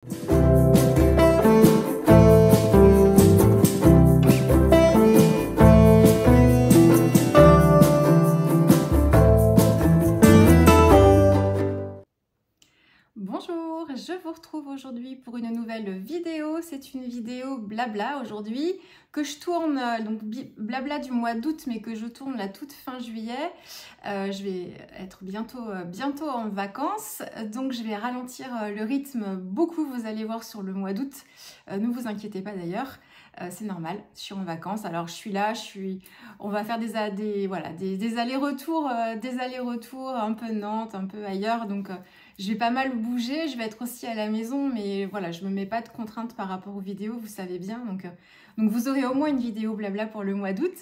Bonjour, je vous retrouve aujourd'hui pour une nouvelle vidéo. C'est une vidéo blabla aujourd'hui que je tourne, donc blabla du mois d'août, mais que je tourne la toute fin juillet. Je vais être bientôt en vacances, donc je vais ralentir le rythme beaucoup, vous allez voir, sur le mois d'août. Ne vous inquiétez pas d'ailleurs. C'est normal, je suis en vacances, alors je suis là, on va faire des allers-retours, un peu Nantes, un peu ailleurs, donc je vais pas mal bouger, je vais être aussi à la maison, mais voilà, je me mets pas de contraintes par rapport aux vidéos, vous savez bien, donc vous aurez au moins une vidéo blabla pour le mois d'août.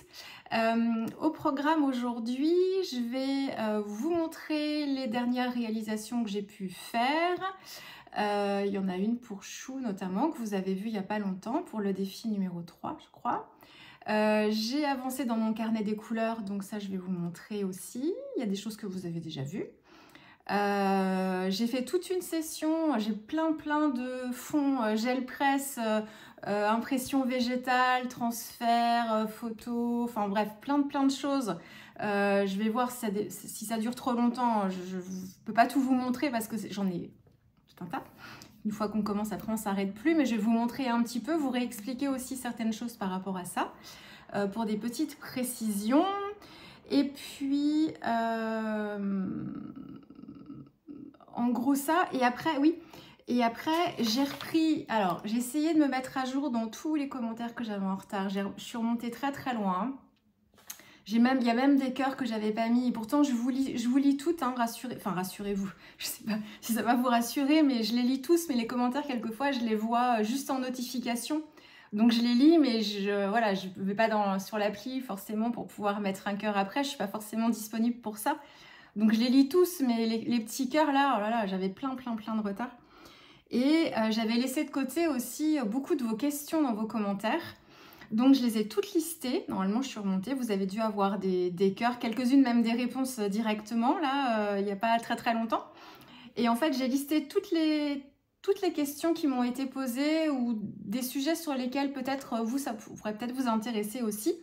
Au programme aujourd'hui, je vais vous montrer les dernières réalisations que j'ai pu faire. Il y en a une pour Chou notamment, que vous avez vu il n'y a pas longtemps, pour le défi numéro 3, je crois. J'ai avancé dans mon carnet des couleurs, donc ça je vais vous montrer aussi. Il y a des choses que vous avez déjà vues. J'ai fait toute une session, j'ai plein de fonds, gel presse, impression végétale, transfert, photo, enfin bref, plein de choses. Je vais voir si ça dure trop longtemps, je ne peux pas tout vous montrer parce que j'en ai tout un tas. Une fois qu'on commence, après on ne s'arrête plus, mais je vais vous montrer un petit peu, vous réexpliquer aussi certaines choses par rapport à ça, pour des petites précisions. Et puis, en gros ça, et après, oui, et après j'ai repris, alors j'ai essayé de me mettre à jour dans tous les commentaires que j'avais en retard, je suis remontée très loin. Il y a même des cœurs que j'avais pas mis, et pourtant je vous lis toutes, hein, rassurez-vous, je sais pas si ça va vous rassurer, mais je les lis tous, mais les commentaires quelquefois je les vois juste en notification, donc je les lis, mais je vais pas sur l'appli forcément pour pouvoir mettre un cœur après, je suis pas forcément disponible pour ça, donc je les lis tous, mais les petits cœurs là, oh là là, j'avais plein de retard, et j'avais laissé de côté aussi beaucoup de vos questions dans vos commentaires. Donc je les ai toutes listées, normalement je suis remontée, vous avez dû avoir des cœurs, quelques-unes même des réponses directement, là, il n'y a pas très longtemps. Et en fait j'ai listé toutes les questions qui m'ont été posées ou des sujets sur lesquels peut-être vous, ça pourrait peut-être vous intéresser aussi.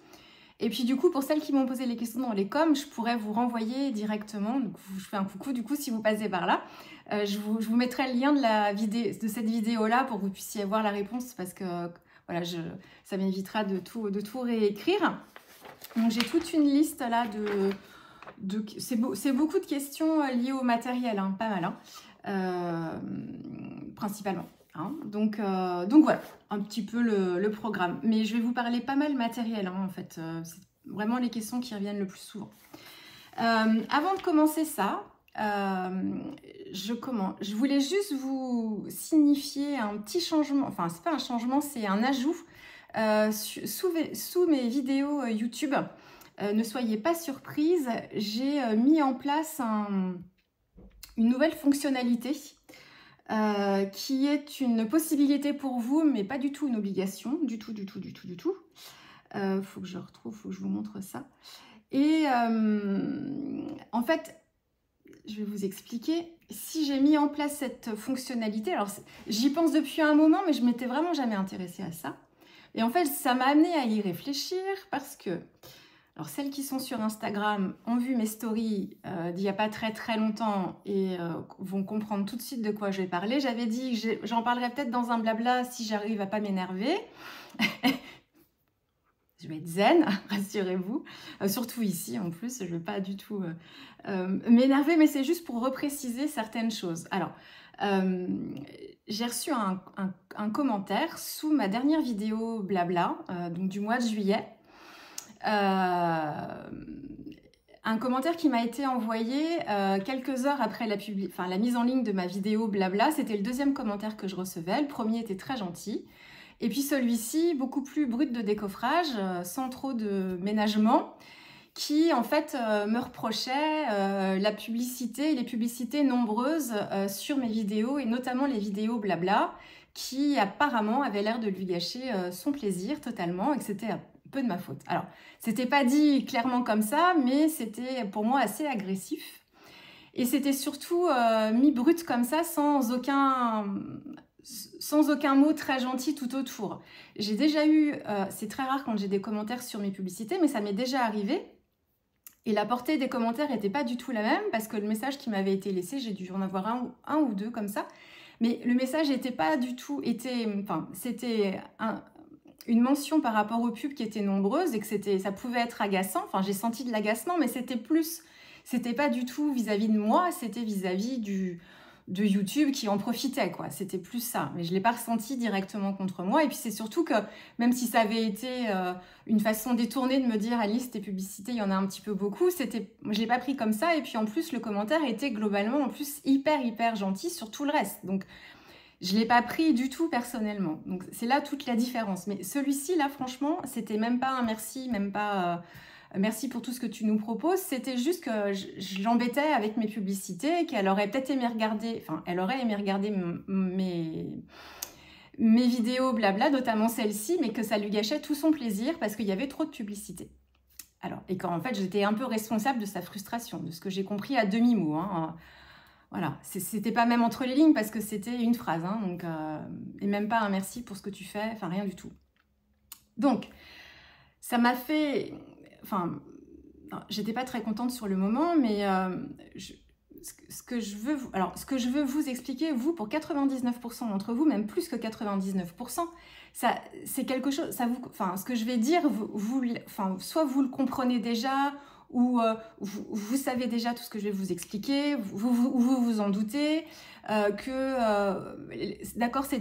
Et puis du coup, pour celles qui m'ont posé les questions dans les coms, je pourrais vous renvoyer directement, donc je fais un coucou du coup si vous passez par là. Je vous mettrai le lien de cette vidéo-là pour que vous puissiez voir la réponse, parce que voilà, ça m'évitera de tout réécrire. Donc j'ai toute une liste là c'est beaucoup de questions liées au matériel, hein, pas mal, hein, principalement. Hein. Donc voilà, un petit peu le programme. Mais je vais vous parler pas mal matériel, hein, en fait. C'est vraiment les questions qui reviennent le plus souvent. Avant de commencer ça, je voulais juste vous signifier un petit changement, enfin c'est pas un changement, c'est un ajout sous mes vidéos YouTube. Ne soyez pas surprise, j'ai mis en place une nouvelle fonctionnalité qui est une possibilité pour vous, mais pas du tout une obligation, du tout. Faut que je retrouve, faut que je vous montre ça. Et en fait, je vais vous expliquer. Si j'ai mis en place cette fonctionnalité, alors j'y pense depuis un moment, mais je m'étais vraiment jamais intéressée à ça. Et en fait, ça m'a amené à y réfléchir parce que, alors celles qui sont sur Instagram ont vu mes stories d'il n'y a pas très longtemps et vont comprendre tout de suite de quoi je vais parler. J'avais dit que j'en parlerai peut-être dans un blabla si j'arrive à pas m'énerver. Je vais être zen, rassurez-vous, surtout ici en plus, je ne veux pas du tout m'énerver, mais c'est juste pour repréciser certaines choses. Alors, j'ai reçu un commentaire sous ma dernière vidéo blabla, donc du mois de juillet, un commentaire qui m'a été envoyé quelques heures après la mise en ligne de ma vidéo blabla. C'était le deuxième commentaire que je recevais, le premier était très gentil. Et puis celui-ci, beaucoup plus brut de décoffrage, sans trop de ménagement, qui en fait me reprochait la publicité et les publicités nombreuses sur mes vidéos, et notamment les vidéos blabla, qui apparemment avaient l'air de lui gâcher son plaisir totalement, et que c'était un peu de ma faute. Alors, c'était pas dit clairement comme ça, mais c'était pour moi assez agressif. Et c'était surtout mis brut comme ça, sans sans aucun mot très gentil tout autour. J'ai déjà eu, c'est très rare quand j'ai des commentaires sur mes publicités, mais ça m'est déjà arrivé. Et la portée des commentaires n'était pas du tout la même parce que le message qui m'avait été laissé, j'ai dû en avoir un ou deux comme ça. Mais le message n'était pas du tout, c'était une mention par rapport aux pubs qui étaient nombreuses et que ça pouvait être agaçant. Enfin, j'ai senti de l'agacement, mais c'était pas du tout vis-à-vis de moi, c'était vis-à-vis de YouTube qui en profitait, quoi. C'était plus ça. Mais je l'ai pas ressenti directement contre moi. Et puis c'est surtout que, même si ça avait été une façon détournée de me dire, Alice, tes publicités, il y en a un petit peu beaucoup, je l'ai pas pris comme ça. Et puis en plus, le commentaire était globalement, en plus, hyper gentil sur tout le reste. Donc, je l'ai pas pris du tout personnellement. Donc, c'est là toute la différence. Mais celui-ci, là, franchement, c'était même pas un merci, même pas... merci pour tout ce que tu nous proposes. C'était juste que je l'embêtais avec mes publicités, qu'elle aurait peut-être aimé regarder, enfin, elle aurait aimé regarder mes vidéos blabla, notamment celle-ci, mais que ça lui gâchait tout son plaisir parce qu'il y avait trop de publicité. Alors, et qu'en fait, j'étais un peu responsable de sa frustration, de ce que j'ai compris à demi-mot. Hein. Voilà, c'était pas même entre les lignes parce que c'était une phrase, hein, donc, et même pas un merci pour ce que tu fais, enfin rien du tout. Donc, ça m'a fait... Enfin, j'étais pas très contente sur le moment, mais ce que je veux vous expliquer, vous, pour 99% d'entre vous, même plus que 99%, c'est quelque chose, ce que je vais dire, soit vous le comprenez déjà, ou vous savez déjà tout ce que je vais vous expliquer, vous en doutez, d'accord, c'est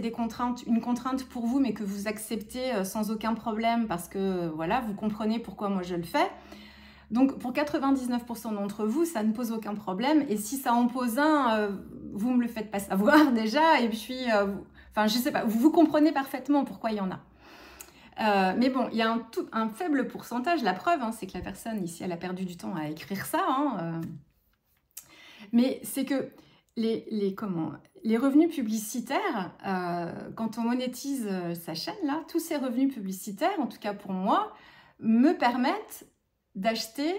une contrainte pour vous, mais que vous acceptez sans aucun problème parce que voilà, vous comprenez pourquoi moi je le fais. Donc pour 99% d'entre vous, ça ne pose aucun problème. Et si ça en pose un, vous me le faites pas savoir déjà. Et puis, je sais pas, vous comprenez parfaitement pourquoi il y en a. Mais bon, il y a un faible pourcentage. La preuve, hein, c'est que la personne ici, elle a perdu du temps à écrire ça. Hein, mais c'est que les revenus publicitaires, quand on monétise sa chaîne, là, tous ces revenus publicitaires, en tout cas pour moi, me permettent d'acheter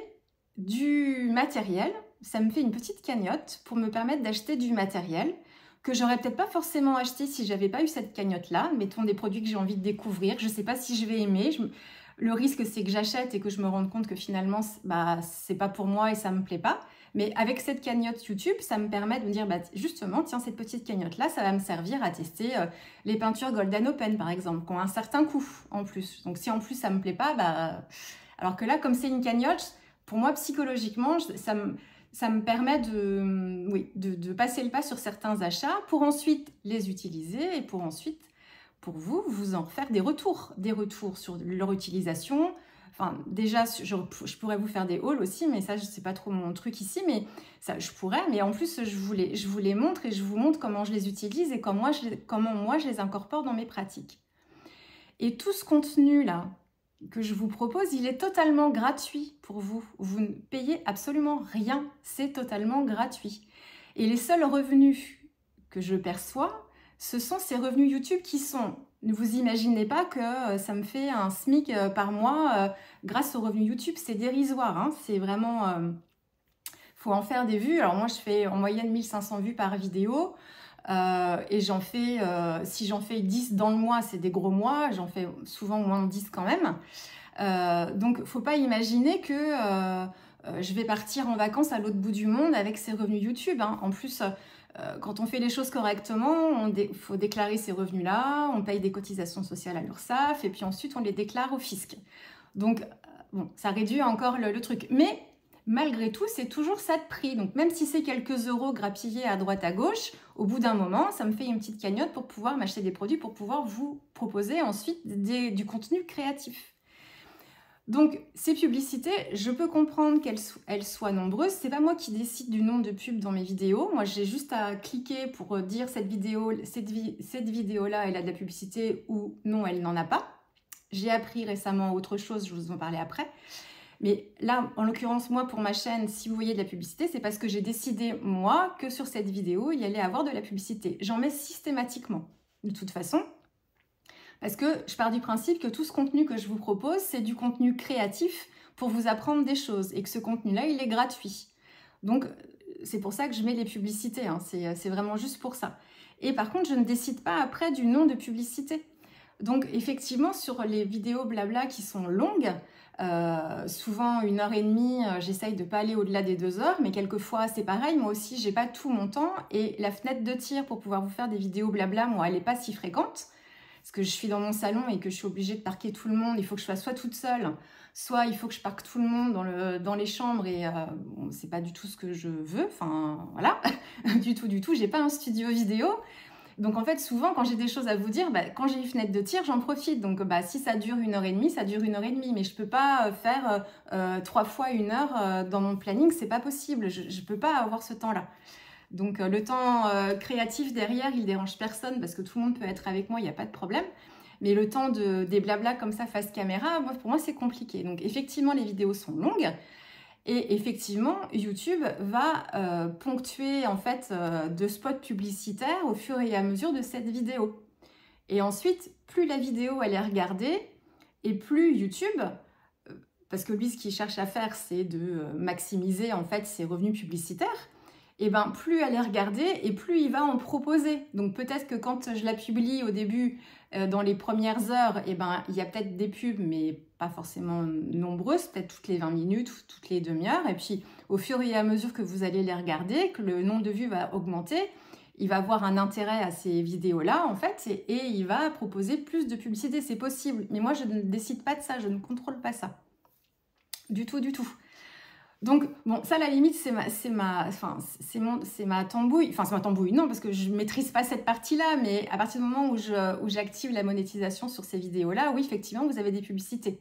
du matériel. Ça me fait une petite cagnotte pour me permettre d'acheter du matériel que j'aurais peut-être pas forcément acheté si j'avais pas eu cette cagnotte-là. Mettons des produits que j'ai envie de découvrir. Je sais pas si je vais aimer. Le risque, c'est que j'achète et que je me rende compte que finalement, c'est pas pour moi et ça me plaît pas. Mais avec cette cagnotte YouTube, ça me permet de me dire, justement, tiens, cette petite cagnotte-là, ça va me servir à tester les peintures Golden Open, par exemple, qui ont un certain coût en plus. Donc, si en plus ça me plaît pas, alors que là, comme c'est une cagnotte, pour moi, psychologiquement, ça me permet de passer le pas sur certains achats pour ensuite les utiliser et pour ensuite, pour vous en faire des retours sur leur utilisation. Enfin, déjà, je pourrais vous faire des hauls aussi, mais ça, c'est pas trop mon truc ici, mais ça, je pourrais. Mais en plus, je vous les montre et je vous montre comment je les utilise et comment moi, je les incorpore dans mes pratiques. Et tout ce contenu-là que je vous propose, il est totalement gratuit pour vous. Vous ne payez absolument rien, c'est totalement gratuit. Et les seuls revenus que je perçois, ce sont ces revenus YouTube qui sont... Ne vous imaginez pas que ça me fait un SMIC par mois grâce aux revenus YouTube, c'est dérisoire. Hein. C'est vraiment... faut en faire des vues. Alors moi, je fais en moyenne 1500 vues par vidéo. Et j'en fais, si j'en fais 10 dans le mois, c'est des gros mois, j'en fais souvent moins de 10 quand même. Donc, faut pas imaginer que je vais partir en vacances à l'autre bout du monde avec ces revenus YouTube. Hein. En plus, quand on fait les choses correctement, faut déclarer ces revenus-là, on paye des cotisations sociales à l'URSSAF, et puis ensuite on les déclare au fisc. Donc, bon, ça réduit encore le truc. Mais malgré tout, c'est toujours ça de prix. Donc, même si c'est quelques euros grappillés à droite à gauche, au bout d'un moment, ça me fait une petite cagnotte pour pouvoir m'acheter des produits, pour pouvoir vous proposer ensuite du contenu créatif. Donc, ces publicités, je peux comprendre qu'elles soient nombreuses. C'est pas moi qui décide du nombre de pubs dans mes vidéos. Moi, j'ai juste à cliquer pour dire cette vidéo-là, elle a de la publicité ou non, elle n'en a pas. J'ai appris récemment autre chose, je vous en parler après. Mais là, en l'occurrence, moi, pour ma chaîne, si vous voyez de la publicité, c'est parce que j'ai décidé, moi, que sur cette vidéo, il y allait avoir de la publicité. J'en mets systématiquement, de toute façon, parce que je pars du principe que tout ce contenu que je vous propose, c'est du contenu créatif pour vous apprendre des choses, et que ce contenu-là, il est gratuit. Donc, c'est pour ça que je mets les publicités, hein. C'est vraiment juste pour ça. Et par contre, je ne décide pas après du nom de publicité. Donc effectivement, sur les vidéos blabla qui sont longues, souvent 1h30, j'essaye de ne pas aller au-delà des 2 heures, mais quelquefois c'est pareil, moi aussi j'ai pas tout mon temps et la fenêtre de tir pour pouvoir vous faire des vidéos blabla, moi elle n'est pas si fréquente, parce que je suis dans mon salon et que je suis obligée de parquer tout le monde, il faut que je sois soit toute seule, soit il faut que je parque tout le monde dans les chambres et bon, c'est pas du tout ce que je veux, enfin voilà, du tout, j'ai pas un studio vidéo. Donc en fait, souvent, quand j'ai des choses à vous dire, quand j'ai une fenêtre de tir, j'en profite. Donc si ça dure 1h30, ça dure 1h30. Mais je ne peux pas faire 3 fois 1 heure dans mon planning, c'est pas possible. Je ne peux pas avoir ce temps-là. Donc le temps créatif derrière, il dérange personne parce que tout le monde peut être avec moi, il n'y a pas de problème. Mais le temps des blabla comme ça face caméra, pour moi, c'est compliqué. Donc effectivement, les vidéos sont longues. Et effectivement, YouTube va ponctuer en fait de spots publicitaires au fur et à mesure de cette vidéo. Et ensuite, plus la vidéo elle est regardée et plus YouTube, parce que lui ce qu'il cherche à faire c'est de maximiser en fait ses revenus publicitaires, et ben plus elle est regardée et plus il va en proposer. Donc peut-être que quand je la publie au début, dans les premières heures, et ben il y a peut-être des pubs, mais pas forcément nombreuses, peut-être toutes les 20 minutes, toutes les demi-heures. Et puis au fur et à mesure que vous allez les regarder, que le nombre de vues va augmenter, il va avoir un intérêt à ces vidéos-là, en fait, et il va proposer plus de publicité. C'est possible, mais moi je ne décide pas de ça, je ne contrôle pas ça. Du tout. Donc, bon, ça, à la limite, c'est ma tambouille. Enfin, c'est ma tambouille, non, parce que je ne maîtrise pas cette partie-là, mais à partir du moment où j'active la monétisation sur ces vidéos-là, oui, effectivement, vous avez des publicités.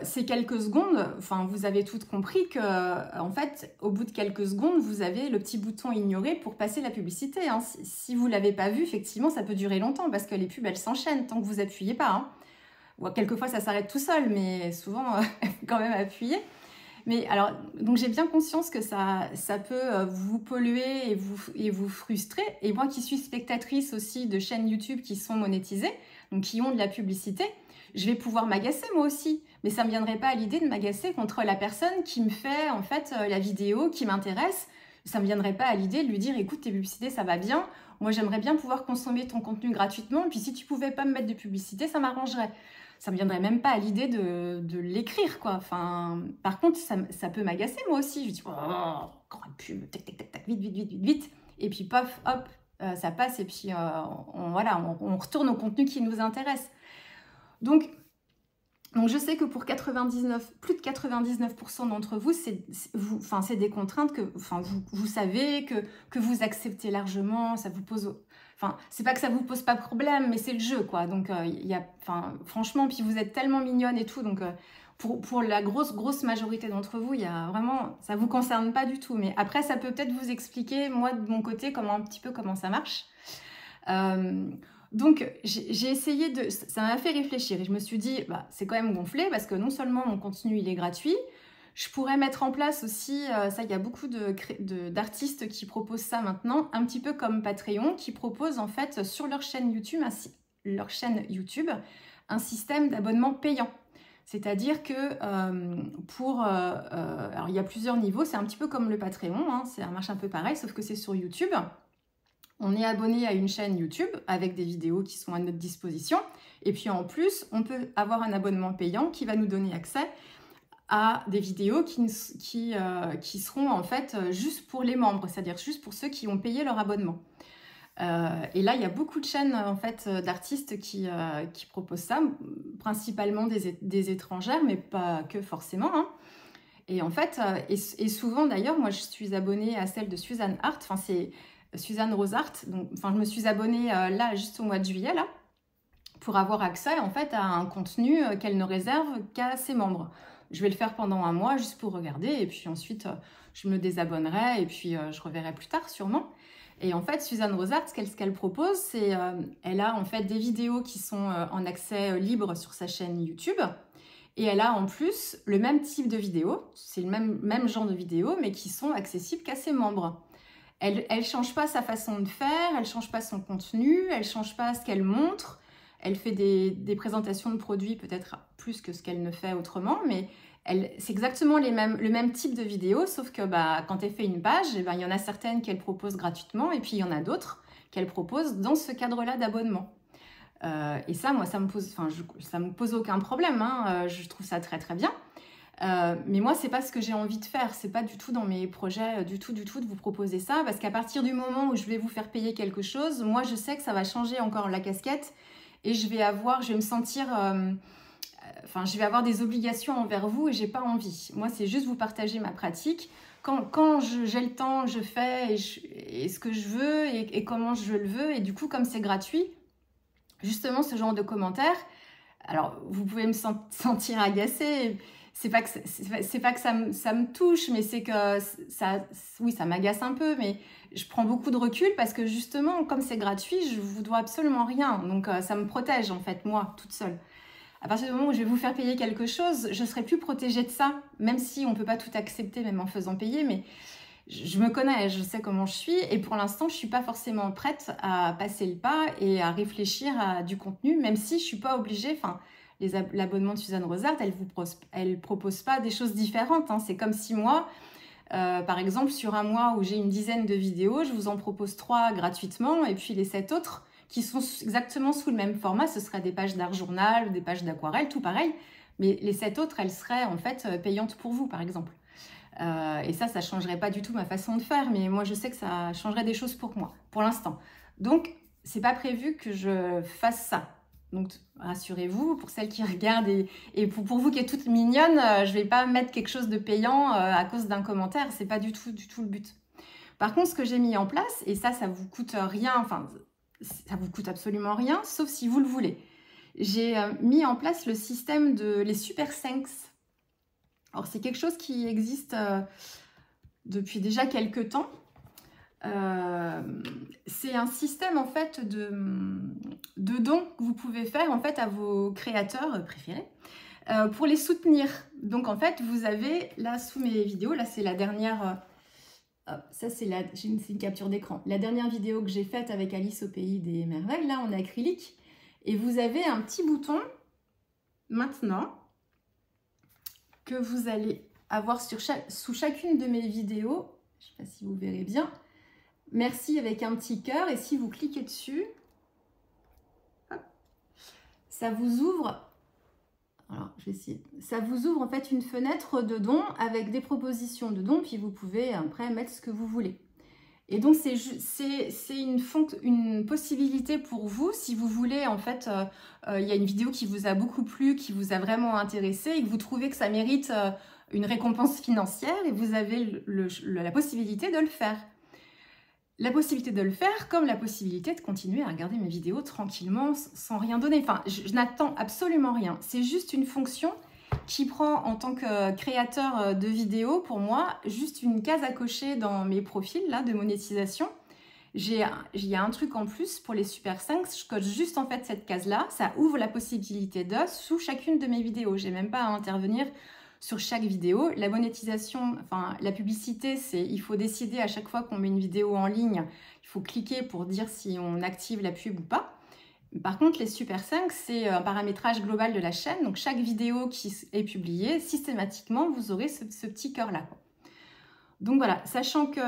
Ces quelques secondes, enfin, vous avez toutes compris que, en fait, au bout de quelques secondes, vous avez le petit bouton ignorer pour passer la publicité. Hein. Si vous ne l'avez pas vu, effectivement, ça peut durer longtemps, parce que les pubs, elles s'enchaînent tant que vous appuyez pas. Hein. Ou quelquefois, ça s'arrête tout seul, mais souvent, il faut quand même appuyer. Mais alors, donc j'ai bien conscience que ça peut vous polluer et vous frustrer. Et moi qui suis spectatrice aussi de chaînes YouTube qui sont monétisées, donc qui ont de la publicité, je vais pouvoir m'agacer moi aussi. Mais ça ne me viendrait pas à l'idée de m'agacer contre la personne qui me fait en fait la vidéo qui m'intéresse. Ça ne me viendrait pas à l'idée de lui dire écoute, tes publicités ça va bien, moi j'aimerais bien pouvoir consommer ton contenu gratuitement, et puis si tu pouvais pas me mettre de publicité, ça m'arrangerait. Ça me viendrait même pas à l'idée de l'écrire, quoi. Enfin, par contre, ça peut m'agacer, moi aussi. Je dis, oh, grande pub, tac, tac, tac, tac, vite. Et puis, pof, hop, ça passe. Et puis, on retourne au contenu qui nous intéresse. Donc je sais que pour plus de 99% d'entre vous, c'est des contraintes que vous savez, que vous acceptez largement, ça vous pose... Enfin, c'est pas que ça vous pose pas de problème, mais c'est le jeu, quoi. Donc, franchement, puis vous êtes tellement mignonne et tout, donc pour la grosse majorité d'entre vous, il y a vraiment... Ça vous concerne pas du tout, mais après, ça peut peut-être vous expliquer, moi, de mon côté, un petit peu comment ça marche. Donc, j'ai essayé de... Ça m'a fait réfléchir et je me suis dit, c'est quand même gonflé parce que non seulement mon contenu, il est gratuit, je pourrais mettre en place aussi, ça, il y a beaucoup d'artistes qui proposent ça maintenant, un petit peu comme Patreon, qui propose en fait sur leur chaîne YouTube un système d'abonnement payant. C'est-à-dire que alors il y a plusieurs niveaux, c'est un petit peu comme le Patreon, hein, ça marche un peu pareil, sauf que c'est sur YouTube. On est abonné à une chaîne YouTube avec des vidéos qui sont à notre disposition. Et puis en plus, on peut avoir un abonnement payant qui va nous donner accès à des vidéos qui seront en fait juste pour les membres, c'est-à-dire juste pour ceux qui ont payé leur abonnement. Et là, il y a beaucoup de chaînes en fait d'artistes qui proposent ça, principalement des étrangères, mais pas que forcément. Hein. Et en fait, et souvent d'ailleurs, moi je suis abonnée à celle de Suzanne Hart, enfin c'est Suzanne Rose Hart, donc je me suis abonnée là juste au mois de juillet là, pour avoir accès en fait à un contenu qu'elle ne réserve qu'à ses membres. Je vais le faire pendant un mois juste pour regarder et puis ensuite je me désabonnerai et puis je reverrai plus tard sûrement. Et en fait, Suzanne Rose Hart, ce qu'elle propose, c'est elle a en fait des vidéos qui sont en accès libre sur sa chaîne YouTube et elle a en plus le même type de vidéos, c'est le même genre de vidéos mais qui sont accessibles qu'à ses membres. Elle ne change pas sa façon de faire, elle ne change pas son contenu, elle ne change pas ce qu'elle montre. Elle fait des présentations de produits peut-être plus que ce qu'elle ne fait autrement, mais c'est exactement le même type de vidéo, sauf que quand elle fait une page, il y en a certaines qu'elle propose gratuitement et puis il y en a d'autres qu'elle propose dans ce cadre-là d'abonnement. Et ça, moi, ça me pose aucun problème, hein. Je trouve ça très très bien. Mais moi, c'est pas ce que j'ai envie de faire. C'est pas du tout dans mes projets, du tout de vous proposer ça, parce qu'à partir du moment où je vais vous faire payer quelque chose, moi, je sais que ça va changer encore la casquette et je vais me sentir, je vais avoir des obligations envers vous et j'ai pas envie. Moi, c'est juste vous partager ma pratique. Quand j'ai le temps, je fais et ce que je veux et comment je le veux. Et du coup, comme c'est gratuit, justement, ce genre de commentaires, alors vous pouvez me sentir agacée. C'est pas que ça me touche, mais c'est que oui, ça m'agace un peu, mais je prends beaucoup de recul parce que justement, comme c'est gratuit, je vous dois absolument rien. Donc, ça me protège en fait, moi, toute seule. À partir du moment où je vais vous faire payer quelque chose, je serai plus protégée de ça, même si on ne peut pas tout accepter, même en faisant payer, mais je me connais, je sais comment je suis, et pour l'instant, je ne suis pas forcément prête à passer le pas et à réfléchir à du contenu, même si je ne suis pas obligée, l'abonnement de Suzanne Rosart, elle propose pas des choses différentes, hein. C'est comme si moi, par exemple, sur un mois où j'ai une dizaine de vidéos, je vous en propose 3 gratuitement, et puis les 7 autres, qui sont exactement sous le même format, ce seraient des pages d'art journal, des pages d'aquarelle, tout pareil. Mais les 7 autres, elles seraient en fait payantes pour vous, par exemple. Et ça ne changerait pas du tout ma façon de faire, mais moi, je sais que ça changerait des choses pour moi, pour l'instant. Donc, c'est pas prévu que je fasse ça. Donc, rassurez-vous, pour celles qui regardent et pour vous qui êtes toutes mignonnes, je vais pas mettre quelque chose de payant à cause d'un commentaire. C'est pas du tout le but. Par contre, ce que j'ai mis en place, et ça vous coûte rien, enfin, ça vous coûte absolument rien, sauf si vous le voulez. J'ai mis en place le système les Super Thanks. Alors, c'est quelque chose qui existe depuis déjà quelques temps. C'est un système en fait de dons que vous pouvez faire en fait à vos créateurs préférés pour les soutenir. Donc, en fait, vous avez là sous mes vidéos, là c'est la dernière... ça, c'est une capture d'écran. La dernière vidéo que j'ai faite avec Alice au Pays des Merveilles, là, en acrylique. Et vous avez un petit bouton, maintenant, que vous allez avoir sous chacune de mes vidéos. Je ne sais pas si vous verrez bien. Merci avec un petit cœur. Et si vous cliquez dessus, hop, ça vous ouvre... Alors, je vais essayer. Ça vous ouvre en fait une fenêtre de dons avec des propositions de dons, puis vous pouvez après mettre ce que vous voulez. Et donc, c'est une possibilité pour vous, si vous voulez, en fait, il y a une vidéo qui vous a beaucoup plu, qui vous a vraiment intéressé et que vous trouvez que ça mérite une récompense financière et vous avez la possibilité de le faire. La possibilité de le faire comme la possibilité de continuer à regarder mes vidéos tranquillement sans rien donner. Enfin, je n'attends absolument rien. C'est juste une fonction qui prend en tant que créateur de vidéos, pour moi, juste une case à cocher dans mes profils là, de monétisation. Il y a un truc en plus pour les Super Thanks, je coche juste en fait cette case-là. Ça ouvre la possibilité sous chacune de mes vidéos. J'ai même pas à intervenir sur chaque vidéo. La monétisation, enfin la publicité, il faut décider à chaque fois qu'on met une vidéo en ligne, il faut cliquer pour dire si on active la pub ou pas. Par contre, les Super Thanks, c'est un paramétrage global de la chaîne. Donc chaque vidéo qui est publiée, systématiquement, vous aurez ce petit cœur-là. Donc voilà, sachant que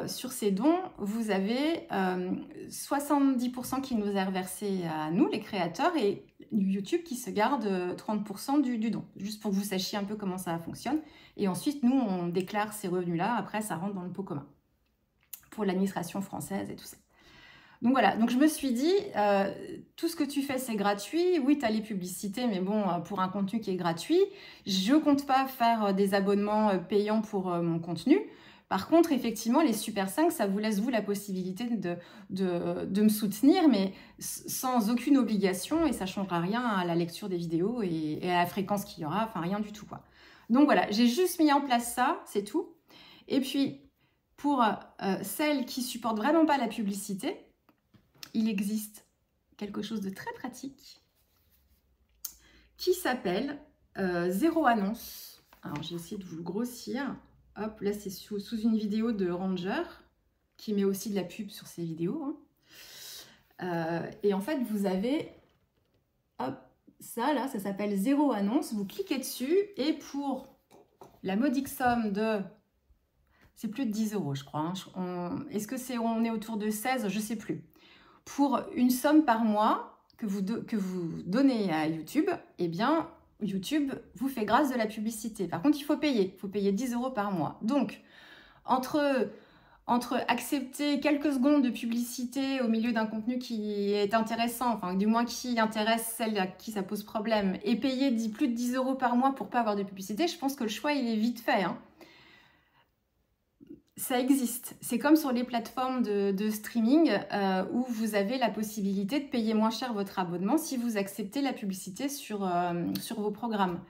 sur ces dons, vous avez 70% qui nous est reversé à nous, les créateurs, et YouTube qui se garde 30% du don, juste pour que vous sachiez un peu comment ça fonctionne. Et ensuite, nous, on déclare ces revenus-là, après ça rentre dans le pot commun pour l'administration française et tout ça. Donc voilà, donc je me suis dit, tout ce que tu fais, c'est gratuit. Oui, tu as les publicités, mais bon, pour un contenu qui est gratuit, je compte pas faire des abonnements payants pour mon contenu. Par contre, effectivement, les Super 5, ça vous laisse, vous, la possibilité de me soutenir, mais sans aucune obligation, et ça ne changera rien à la lecture des vidéos et à la fréquence qu'il y aura, enfin rien du tout, quoi. Donc voilà, j'ai juste mis en place ça, c'est tout. Et puis, pour celles qui supportent vraiment pas la publicité, il existe quelque chose de très pratique qui s'appelle Zéro Annonce. Alors, j'ai essayé de vous le grossir. Hop, là, c'est sous une vidéo de Ranger qui met aussi de la pub sur ses vidéos. Hein. Et en fait, vous avez hop, ça, là, ça s'appelle Zéro Annonce. Vous cliquez dessus et pour la modique somme de... C'est plus de 10 €, je crois. Hein. Est-ce que on est autour de 16? Je ne sais plus. pour une somme par mois que vous donnez à YouTube, eh bien, YouTube vous fait grâce de la publicité. Par contre, il faut payer 10 € par mois. Donc, entre accepter quelques secondes de publicité au milieu d'un contenu qui est intéressant, enfin du moins qui intéresse celle à qui ça pose problème, et payer plus de 10 € par mois pour pas avoir de publicité, je pense que le choix il est vite fait. Hein. Ça existe. C'est comme sur les plateformes de streaming où vous avez la possibilité de payer moins cher votre abonnement si vous acceptez la publicité sur vos programmes.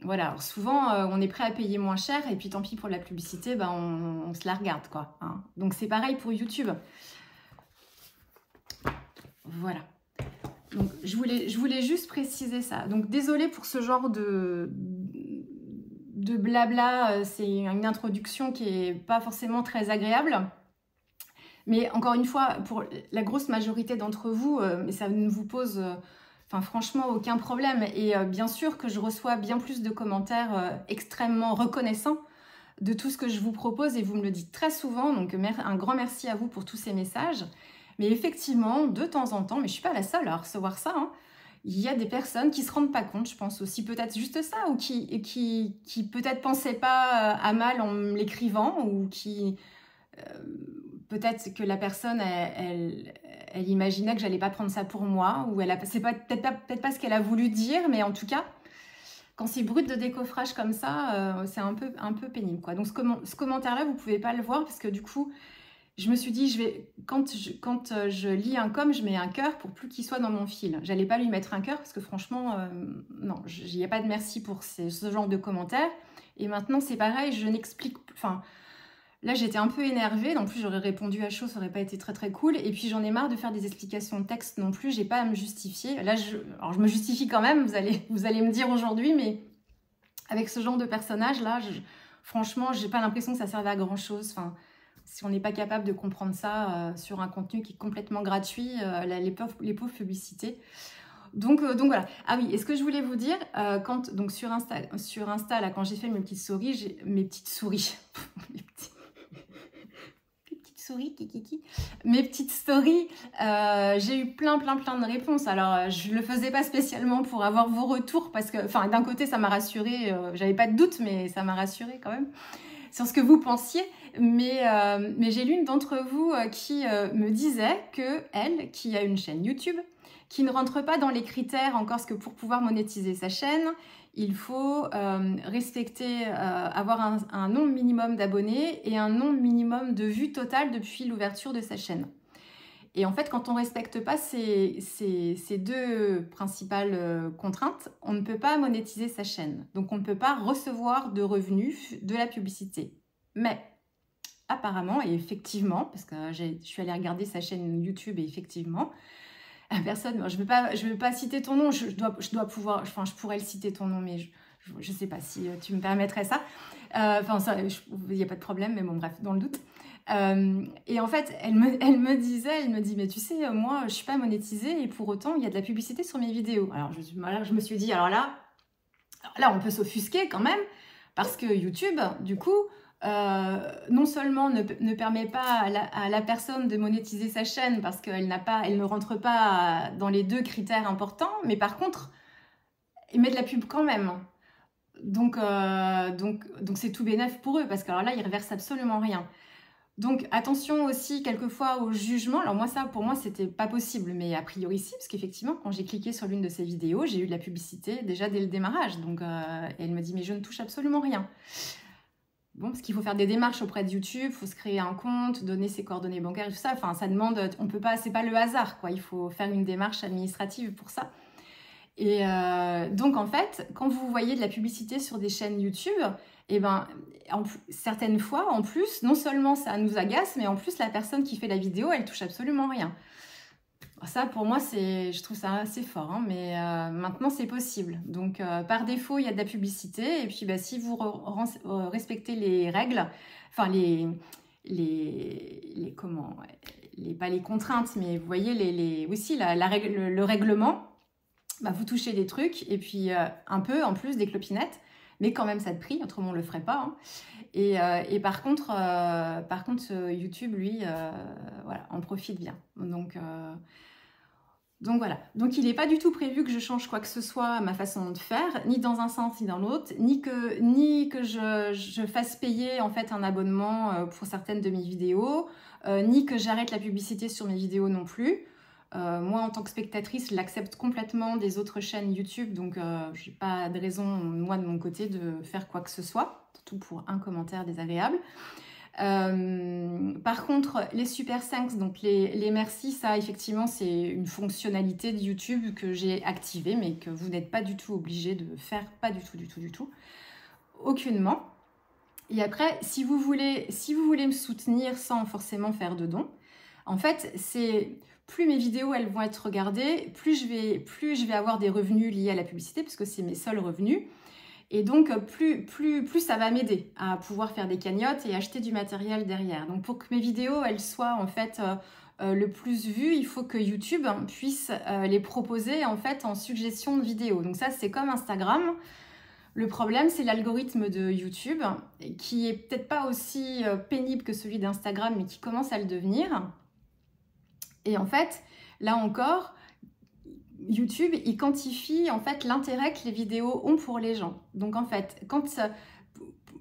Voilà, alors souvent on est prêt à payer moins cher et puis tant pis pour la publicité, ben, on se la regarde quoi. Hein. Donc c'est pareil pour YouTube. Voilà. Donc je voulais juste préciser ça. Donc désolée pour ce genre de blabla, c'est une introduction qui n'est pas forcément très agréable. Mais encore une fois, pour la grosse majorité d'entre vous, ça ne vous pose... Enfin, franchement, aucun problème. Et bien sûr que je reçois bien plus de commentaires extrêmement reconnaissants de tout ce que je vous propose et vous me le dites très souvent. Donc, un grand merci à vous pour tous ces messages. Mais effectivement, de temps en temps, mais je ne suis pas la seule à recevoir ça, hein, il y a des personnes qui ne se rendent pas compte, je pense aussi peut-être juste ça, ou qui peut-être ne pensaient pas à mal en l'écrivant, ou qui... peut-être que la personne, elle imaginait que j'allais pas prendre ça pour moi, ou c'est peut-être pas ce qu'elle a voulu dire, mais en tout cas, quand c'est brut de décoffrage comme ça, c'est un peu pénible, quoi. Donc ce commentaire-là, vous pouvez pas le voir, parce que du coup, je me suis dit, quand je lis un com, je mets un cœur pour plus qu'il soit dans mon fil. J'allais pas lui mettre un cœur, parce que franchement, non, il n'y a pas de merci pour ce genre de commentaires. Et maintenant, c'est pareil, je n'explique... Enfin, là, j'étais un peu énervée. En plus, j'aurais répondu à chaud, ça aurait pas été très très cool. Et puis, j'en ai marre de faire des explications de texte non plus. J'ai pas à me justifier. Là, alors, je me justifie quand même. Vous allez me dire aujourd'hui, mais avec ce genre de personnage là, franchement, j'ai pas l'impression que ça serve à grand chose. Enfin, si on n'est pas capable de comprendre ça sur un contenu qui est complètement gratuit, les pauvres publicités. Donc voilà. Ah oui, et ce que je voulais vous dire, donc sur Insta là, quand j'ai fait mes petites souris, mes petites stories, j'ai eu plein de réponses. Alors je le faisais pas spécialement pour avoir vos retours parce que, enfin, d'un côté ça m'a rassurée, j'avais pas de doute, mais ça m'a rassurée quand même sur ce que vous pensiez. Mais j'ai l'une d'entre vous qui me disait que elle, qui a une chaîne YouTube, qui ne rentre pas dans les critères encore, parce que pour pouvoir monétiser sa chaîne, il faut respecter, avoir un nombre minimum d'abonnés et un nombre minimum de vues totales depuis l'ouverture de sa chaîne. Et en fait, quand on ne respecte pas ces deux principales contraintes, on ne peut pas monétiser sa chaîne. Donc, on ne peut pas recevoir de revenus de la publicité. Mais apparemment, et effectivement, parce que je suis allée regarder sa chaîne YouTube et effectivement... Personne, je ne veux pas citer ton nom, je dois pouvoir, enfin je pourrais le citer ton nom, mais je ne sais pas si tu me permettrais ça. Enfin, il n'y a pas de problème, mais bon, bref, dans le doute. Et en fait, elle me dit, mais tu sais, moi, je ne suis pas monétisée et pour autant, il y a de la publicité sur mes vidéos. Alors, je me suis dit, alors là, on peut s'offusquer quand même, parce que YouTube, du coup, non seulement ne permet pas à la personne de monétiser sa chaîne parce qu'elle ne rentre pas dans les deux critères importants, mais par contre, il met de la pub quand même. Donc c'est tout bénef pour eux parce que alors là, ils reversent absolument rien. Donc attention aussi quelquefois au jugement. Alors moi, pour moi, c'était pas possible, mais a priori si, parce qu'effectivement, quand j'ai cliqué sur l'une de ces vidéos, j'ai eu de la publicité déjà dès le démarrage. Donc et elle me dit, mais je ne touche absolument rien. Bon, parce qu'il faut faire des démarches auprès de YouTube, il faut se créer un compte, donner ses coordonnées bancaires et tout ça. Enfin, ça demande, on peut pas, c'est pas le hasard, quoi. Il faut faire une démarche administrative pour ça. Et donc, en fait, quand vous voyez de la publicité sur des chaînes YouTube, eh ben, certaines fois, en plus, non seulement ça nous agace, mais en plus, la personne qui fait la vidéo, elle touche absolument rien. Ça, pour moi, je trouve ça assez fort, hein, mais maintenant, c'est possible. Donc, par défaut, il y a de la publicité. Et puis, bah, si vous respectez les règles, enfin, pas les contraintes, mais vous voyez, aussi le règlement, bah, vous touchez des trucs. Et puis, un peu, en plus, des clopinettes. mais quand même ça te prix, autrement on le ferait pas. Hein. Et par contre, YouTube, lui, voilà, en profite bien. Donc voilà, donc il n'est pas du tout prévu que je change quoi que ce soit à ma façon de faire, ni dans un sens ni dans l'autre, ni que je fasse payer en fait un abonnement pour certaines de mes vidéos, ni que j'arrête la publicité sur mes vidéos non plus. Moi en tant que spectatrice, je l'accepte complètement des autres chaînes YouTube, donc je n'ai pas de raison moi de mon côté de faire quoi que ce soit, surtout pour un commentaire désagréable. Par contre, les Super Thanks, donc les merci, ça effectivement c'est une fonctionnalité de YouTube que j'ai activée, mais que vous n'êtes pas du tout obligé de faire, pas du tout, aucunement. Et après, si vous voulez me soutenir sans forcément faire de dons, en fait, c'est plus mes vidéos elles vont être regardées, plus je vais avoir des revenus liés à la publicité, parce que c'est mes seuls revenus. Et donc, plus ça va m'aider à pouvoir faire des cagnottes et acheter du matériel derrière. Donc, pour que mes vidéos, elles soient en fait le plus vues, il faut que YouTube puisse les proposer en fait en suggestion de vidéos. Donc ça, c'est comme Instagram. Le problème, c'est l'algorithme de YouTube, qui est peut-être pas aussi pénible que celui d'Instagram, mais qui commence à le devenir. Et en fait, là encore, YouTube, il quantifie en fait l'intérêt que les vidéos ont pour les gens. Donc en fait,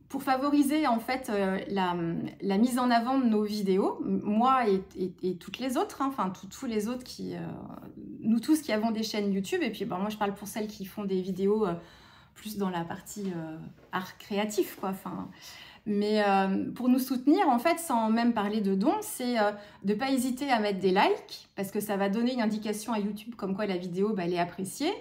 pour favoriser en fait la mise en avant de nos vidéos, moi et toutes les autres, hein, enfin tous les autres nous tous qui avons des chaînes YouTube, et puis bon, moi je parle pour celles qui font des vidéos plus dans la partie art créatif, quoi. Enfin, mais pour nous soutenir, en fait, sans même parler de dons, c'est de ne pas hésiter à mettre des likes, parce que ça va donner une indication à YouTube comme quoi la vidéo, elle est appréciée.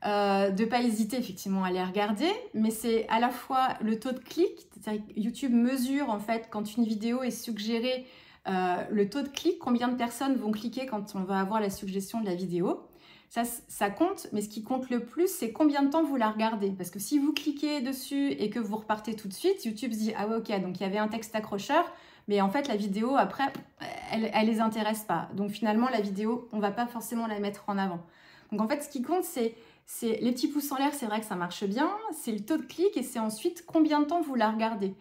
De ne pas hésiter effectivement à les regarder, mais c'est à la fois le taux de clic, c'est-à-dire que YouTube mesure en fait quand une vidéo est suggérée, le taux de clic, combien de personnes vont cliquer quand on va avoir la suggestion de la vidéo. Ça compte, mais ce qui compte le plus, c'est combien de temps vous la regardez. Parce que si vous cliquez dessus et que vous repartez tout de suite, YouTube se dit « Ah ouais, ok, donc il y avait un texte accrocheur, mais en fait, la vidéo, après, elle les intéresse pas. » Donc finalement, la vidéo, on va pas forcément la mettre en avant. Donc en fait, ce qui compte, c'est les petits pouces en l'air, c'est vrai que ça marche bien, c'est le taux de clic et c'est ensuite combien de temps vous la regardez.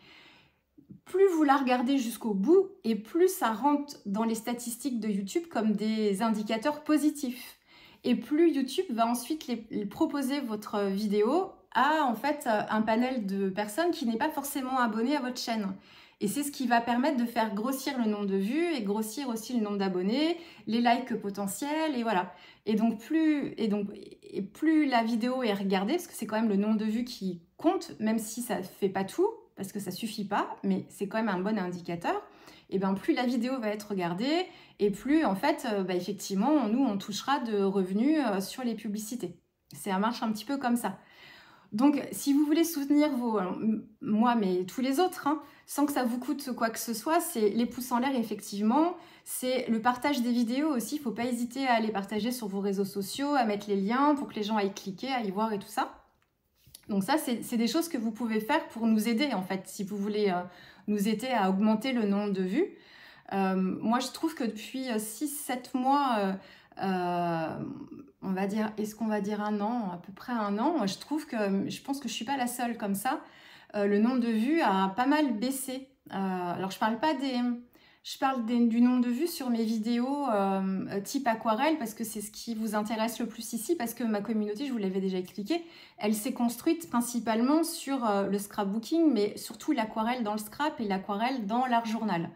Plus vous la regardez jusqu'au bout et plus ça rentre dans les statistiques de YouTube comme des indicateurs positifs. Et plus YouTube va ensuite les proposer votre vidéo à en fait un panel de personnes qui n'est pas forcément abonné à votre chaîne. Et c'est ce qui va permettre de faire grossir le nombre de vues et grossir aussi le nombre d'abonnés, les likes potentiels, et voilà. Et donc plus la vidéo est regardée, parce que c'est quand même le nombre de vues qui compte, même si ça ne fait pas tout, parce que ça ne suffit pas, mais c'est quand même un bon indicateur. Et bien plus la vidéo va être regardée et plus en fait effectivement nous on touchera de revenus sur les publicités. Ça marche un petit peu comme ça. Donc si vous voulez soutenir moi mais tous les autres, hein, sans que ça vous coûte quoi que ce soit, c'est les pouces en l'air effectivement, c'est le partage des vidéos aussi, il ne faut pas hésiter à les partager sur vos réseaux sociaux, à mettre les liens pour que les gens aillent cliquer, aillent voir et tout ça. Donc ça, c'est des choses que vous pouvez faire pour nous aider, en fait, si vous voulez nous aider à augmenter le nombre de vues. Moi, je trouve que depuis 6-7 mois, on va dire, est-ce qu'on va dire un an, à peu près un an, je pense que je ne suis pas la seule comme ça. Le nombre de vues a pas mal baissé. Alors, je parle du nombre de vues sur mes vidéos type aquarelle parce que c'est ce qui vous intéresse le plus ici, parce que ma communauté, je vous l'avais déjà expliqué, elle s'est construite principalement sur le scrapbooking, mais surtout l'aquarelle dans le scrap et l'aquarelle dans l'art journal.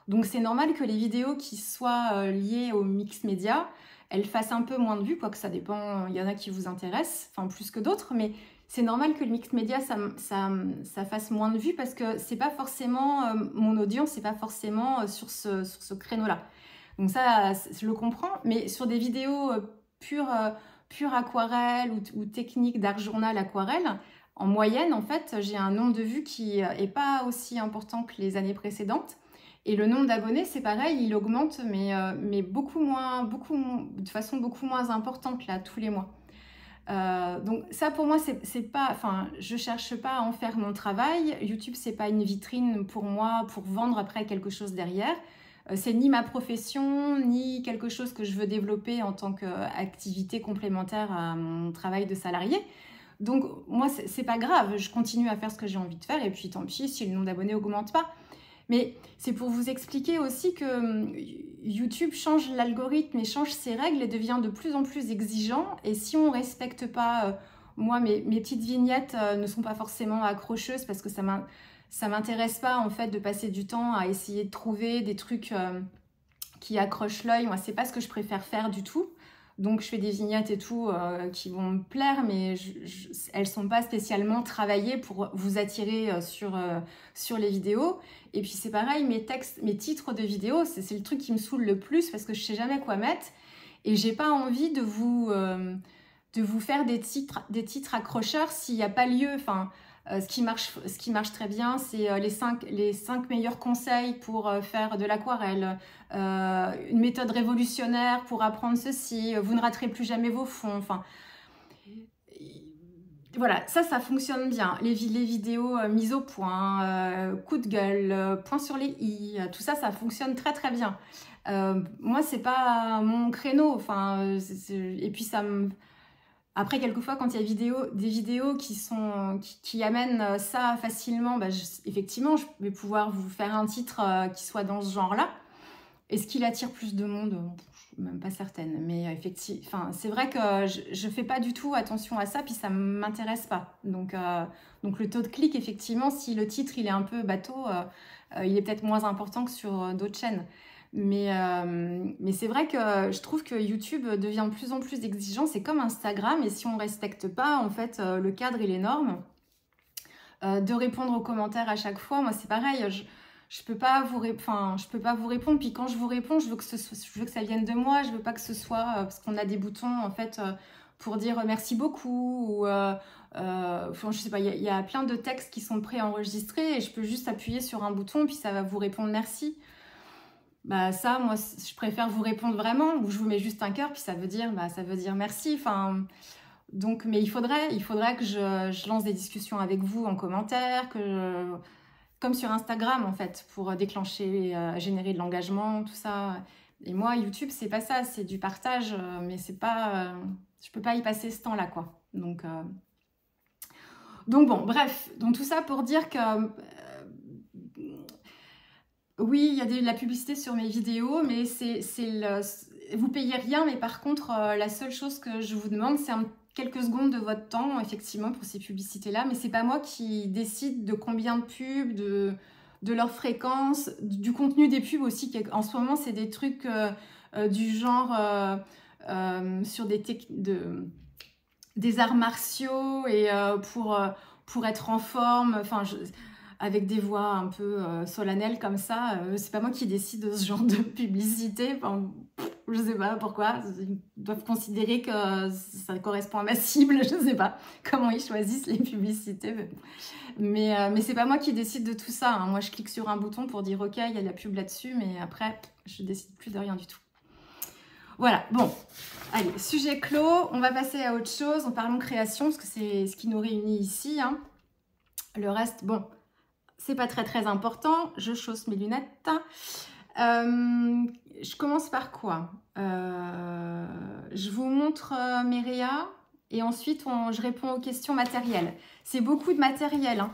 Donc c'est normal que les vidéos qui soient liées au mix média, elles fassent un peu moins de vues, quoique ça dépend, il y en a qui vous intéressent, enfin plus que d'autres, mais c'est normal que le mix média, ça fasse moins de vues parce que c'est pas forcément mon audience, c'est pas forcément sur ce créneau-là. Donc ça, je le comprends, mais sur des vidéos pure aquarelle ou technique d'art journal aquarelle, en moyenne, en fait, j'ai un nombre de vues qui est pas aussi important que les années précédentes. Et le nombre d'abonnés, c'est pareil, il augmente, mais de façon beaucoup moins importante là, tous les mois. Donc ça pour moi c'est pas, enfin je cherche pas à en faire mon travail. YouTube c'est pas une vitrine pour moi pour vendre après quelque chose derrière. C'est ni ma profession ni quelque chose que je veux développer en tant qu'activité complémentaire à mon travail de salarié. Donc, moi, c'est pas grave, je continue à faire ce que j'ai envie de faire, et puis tant pis si le nombre d'abonnés augmente pas. Mais c'est pour vous expliquer aussi que YouTube change l'algorithme et change ses règles et devient de plus en plus exigeant. Et si on ne respecte pas, moi, mes petites vignettes ne sont pas forcément accrocheuses parce que ça m'intéresse pas en fait de passer du temps à essayer de trouver des trucs qui accrochent l'œil. Moi, c'est pas ce que je préfère faire du tout. Donc, je fais des vignettes et tout qui vont me plaire, mais elles sont pas spécialement travaillées pour vous attirer sur les vidéos. Et puis, c'est pareil, mes titres de vidéos, c'est le truc qui me saoule le plus parce que je sais jamais quoi mettre. Et j'ai pas envie de vous faire des titres accrocheurs s'il n'y a pas lieu. Enfin, ce qui marche très bien, c'est les 5 meilleurs conseils pour faire de l'aquarelle, une méthode révolutionnaire pour apprendre ceci, vous ne raterez plus jamais vos fonds. Enfin, voilà, ça fonctionne bien. Les vidéos mises au point, coup de gueule, point sur les i, tout ça, ça fonctionne très très bien. Moi, c'est pas mon créneau. Enfin, et puis ça me... Après, quelquefois, quand il y a des vidéos qui amènent ça facilement, bah, effectivement, je vais pouvoir vous faire un titre qui soit dans ce genre-là. Est-ce qu'il attire plus de monde? Je suis même pas certaine. Mais effectivement, c'est vrai que je fais pas du tout attention à ça, puis ça m'intéresse pas. Donc le taux de clic, effectivement, si le titre il est un peu bateau, il est peut-être moins important que sur d'autres chaînes. Mais c'est vrai que je trouve que YouTube devient de plus en plus exigeant. C'est comme Instagram, et si on ne respecte pas, en fait, le cadre et les normes, de répondre aux commentaires à chaque fois, moi c'est pareil, je peux pas vous répondre. Puis quand je vous réponds, je veux que ça vienne de moi. Je veux pas que ce soit parce qu'on a des boutons en fait pour dire merci beaucoup ou enfin, je sais pas. Il y a plein de textes qui sont préenregistrés et je peux juste appuyer sur un bouton puis ça va vous répondre merci. Bah ça, moi, je préfère vous répondre vraiment, ou je vous mets juste un cœur, puis ça veut dire merci. Enfin, donc, mais il faudrait que je lance des discussions avec vous en commentaire, comme sur Instagram en fait, pour déclencher, générer de l'engagement, tout ça. Et moi, YouTube, c'est pas ça, c'est du partage, mais c'est pas, je peux pas y passer ce temps-là, quoi. Donc bon, bref, donc tout ça pour dire que oui, il y a de la publicité sur mes vidéos, mais vous payez rien, mais par contre, la seule chose que je vous demande, c'est quelques secondes de votre temps, effectivement, pour ces publicités-là, mais c'est pas moi qui décide de combien de pubs, de leur fréquence, du contenu des pubs aussi. En ce moment, c'est des trucs du genre sur des arts martiaux et pour être en forme, enfin... avec des voix un peu solennelles comme ça, c'est pas moi qui décide de ce genre de publicité. Enfin, je sais pas pourquoi, ils doivent considérer que ça correspond à ma cible, je sais pas comment ils choisissent les publicités. Mais c'est pas moi qui décide de tout ça, hein. Moi, je clique sur un bouton pour dire ok, il y a de la pub là-dessus, mais après, je décide plus de rien du tout. Voilà, bon, allez, sujet clos, on va passer à autre chose. On parle de création, parce que c'est ce qui nous réunit ici, hein. Le reste, bon... c'est pas très très important, je chausse mes lunettes. Je commence par quoi? Je vous montre mes réas et ensuite je réponds aux questions matérielles. C'est beaucoup de matériel, hein.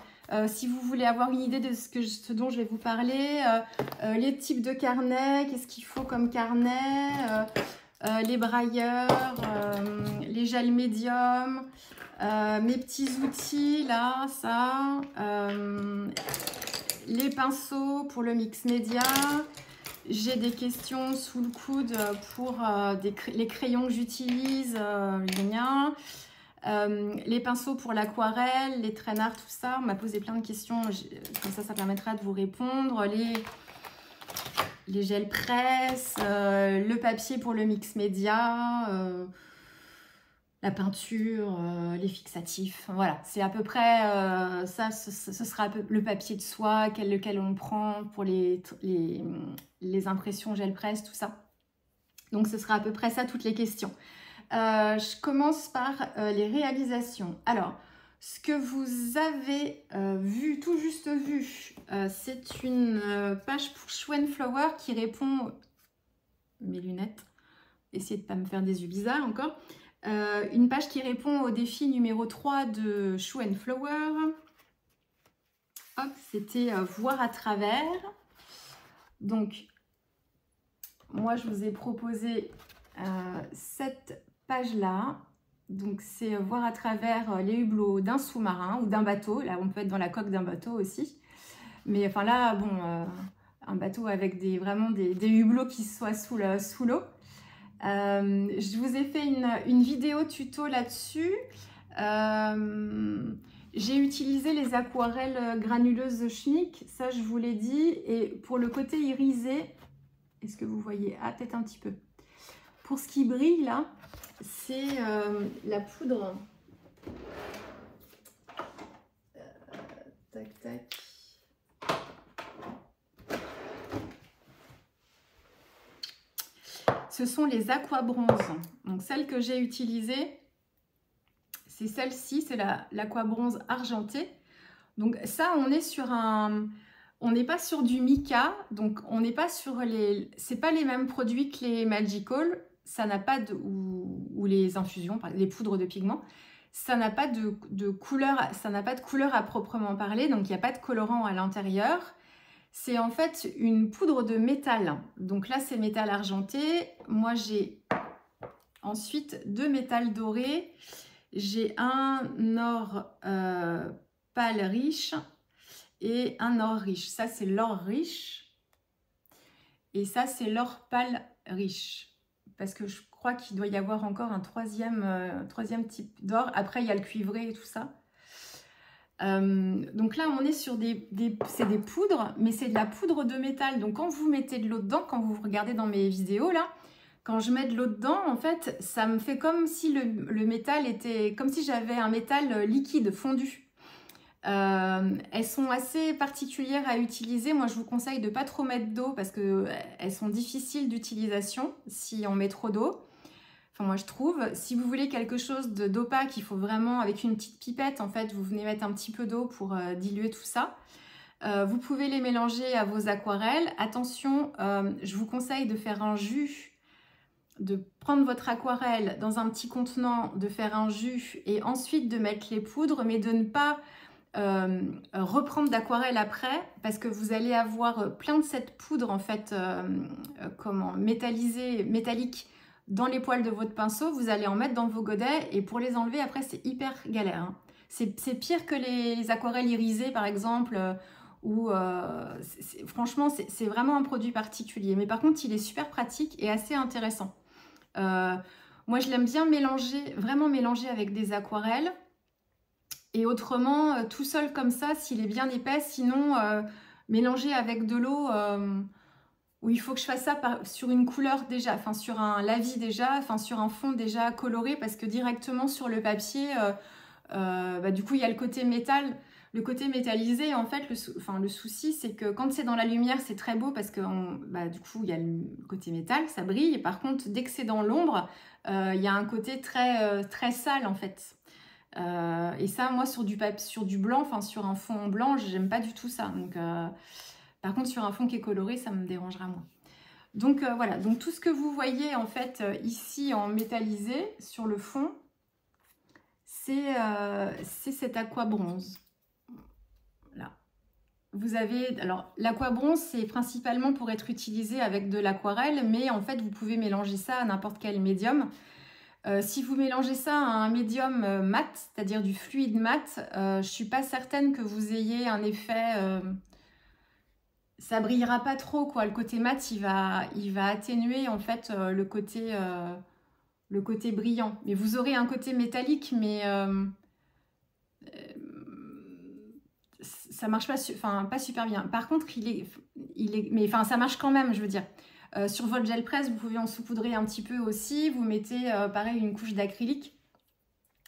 Si vous voulez avoir une idée de ce dont je vais vous parler, les types de carnets, qu'est-ce qu'il faut comme carnet, les brailleurs, les gels médiums, mes petits outils là, ça, les pinceaux pour le mix média. J'ai des questions sous le coude pour les crayons que j'utilise, les pinceaux pour l'aquarelle, les traînards, tout ça. On m'a posé plein de questions, comme ça permettra de vous répondre. Les gels presse, le papier pour le mix média, la peinture, les fixatifs, voilà, c'est à peu près ça, ce sera le papier de soie, lequel on prend pour les impressions gel presse, tout ça. Donc ce sera à peu près ça, toutes les questions. Je commence par les réalisations. Alors, ce que vous avez vu, tout juste vu, c'est une page pour Schwenflower qui répond... Mes lunettes, essayez de ne pas me faire des yeux bizarres encore. Une page qui répond au défi numéro 3 de Shoe and Flower. Hop, c'était voir à travers. Donc, moi, je vous ai proposé cette page-là. Donc, c'est voir à travers les hublots d'un sous-marin ou d'un bateau. Là, on peut être dans la coque d'un bateau aussi. Mais enfin là, bon, un bateau avec vraiment des hublots qui soient sous l'eau. Je vous ai fait une vidéo tuto là-dessus. J'ai utilisé les aquarelles granuleuses de Schmincks, ça je vous l'ai dit. Et pour le côté irisé, est-ce que vous voyez? Ah, peut-être un petit peu. Pour ce qui brille là, c'est la poudre. Tac, tac. Ce sont les aquabronzes. Donc celle que j'ai utilisée, c'est celle-ci, c'est l'aquabronze argenté. Donc ça, on est sur on n'est pas sur du mica, donc on n'est pas sur c'est pas les mêmes produits que les Magical, ça n'a pas ou les infusions, les poudres de pigments, ça n'a pas de couleur, ça n'a pas de couleur à proprement parler, donc il n'y a pas de colorant à l'intérieur. C'est en fait une poudre de métal. Donc là, c'est métal argenté. Moi, j'ai ensuite 2 métals dorés. J'ai un or pâle riche et un or riche. Ça, c'est l'or riche. Et ça, c'est l'or pâle riche. Parce que je crois qu'il doit y avoir encore un troisième type d'or. Après, il y a le cuivré et tout ça. Donc là, on est sur c'est des poudres, mais c'est de la poudre de métal. Donc quand vous mettez de l'eau dedans, quand vous regardez dans mes vidéos là, quand je mets de l'eau dedans, en fait, ça me fait comme si le métal était, comme si j'avais un métal liquide, fondu. Elles sont assez particulières à utiliser. Moi, je vous conseille de pas trop mettre d'eau parce que elles sont difficiles d'utilisation si on met trop d'eau. Enfin, moi, je trouve, si vous voulez quelque chose d'opaque, il faut vraiment, avec une petite pipette, en fait, vous venez mettre un petit peu d'eau pour diluer tout ça. Vous pouvez les mélanger à vos aquarelles. Attention, je vous conseille de faire un jus, de prendre votre aquarelle dans un petit contenant, de faire un jus et ensuite de mettre les poudres, mais de ne pas reprendre d'aquarelle après, parce que vous allez avoir plein de cette poudre, en fait, métallique, dans les poils de votre pinceau. Vous allez en mettre dans vos godets et pour les enlever après c'est hyper galère, hein. C'est pire que les aquarelles irisées par exemple, franchement c'est vraiment un produit particulier, mais par contre il est super pratique et assez intéressant. Moi je l'aime bien vraiment mélanger avec des aquarelles, et autrement tout seul comme ça s'il est bien épais. Sinon mélanger avec de l'eau, où il faut que je fasse ça sur une couleur déjà, enfin sur un lavis déjà, enfin sur un fond déjà coloré, parce que directement sur le papier, du coup il y a le côté métal, le côté métallisé. En fait, le souci c'est que quand c'est dans la lumière c'est très beau parce que du coup il y a le côté métal, ça brille. Par contre, dès que c'est dans l'ombre, il y a un côté très sale en fait. Et ça, moi sur du blanc, enfin sur un fond blanc, j'aime pas du tout ça. Donc par contre, sur un fond qui est coloré, ça me dérangera moins. Donc voilà, donc tout ce que vous voyez en fait ici en métallisé sur le fond, c'est cet aquabronze. Là. Vous avez, alors l'aquabronze, c'est principalement pour être utilisé avec de l'aquarelle, mais en fait, vous pouvez mélanger ça à n'importe quel médium. Si vous mélangez ça à un médium mat, c'est-à-dire du fluide mat, je ne suis pas certaine que vous ayez un effet... ça brillera pas trop, quoi. Le côté mat, il va atténuer en fait le côté brillant. Mais vous aurez un côté métallique, mais ça marche pas super bien. Par contre, mais enfin, ça marche quand même, je veux dire. Sur votre gel presse, vous pouvez en saupoudrer un petit peu aussi. Vous mettez, pareil, une couche d'acrylique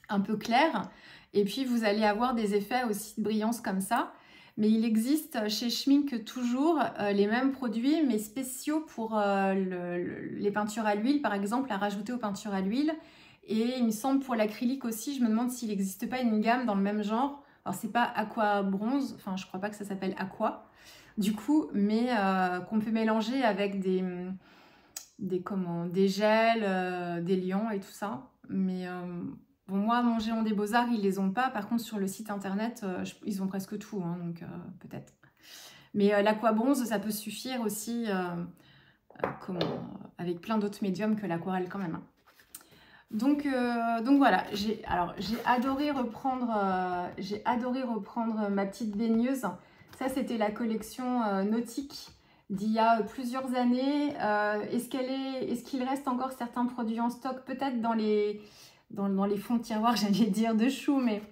un peu claire. Et puis, vous allez avoir des effets aussi de brillance comme ça. Mais il existe chez Schmincks toujours les mêmes produits, mais spéciaux pour les peintures à l'huile, par exemple, à rajouter aux peintures à l'huile. Et il me semble pour l'acrylique aussi, je me demande s'il n'existe pas une gamme dans le même genre. Alors, c'est pas Aqua Bronze, enfin, je crois pas que ça s'appelle Aqua, du coup, mais qu'on peut mélanger avec des gels, des liants et tout ça. Mais bon, moi, mon Géant des Beaux-Arts, ils les ont pas. Par contre, sur le site internet, ils ont presque tout, hein, donc peut-être. Mais l'aquabronze, ça peut suffire aussi avec plein d'autres médiums que l'aquarelle quand même. Hein. Donc voilà, j'ai adoré reprendre ma petite baigneuse. Ça, c'était la collection nautique d'il y a plusieurs années. Est-ce qu'il reste encore certains produits en stock? Peut-être dans les fonds de tiroir, j'allais dire de Chou, mais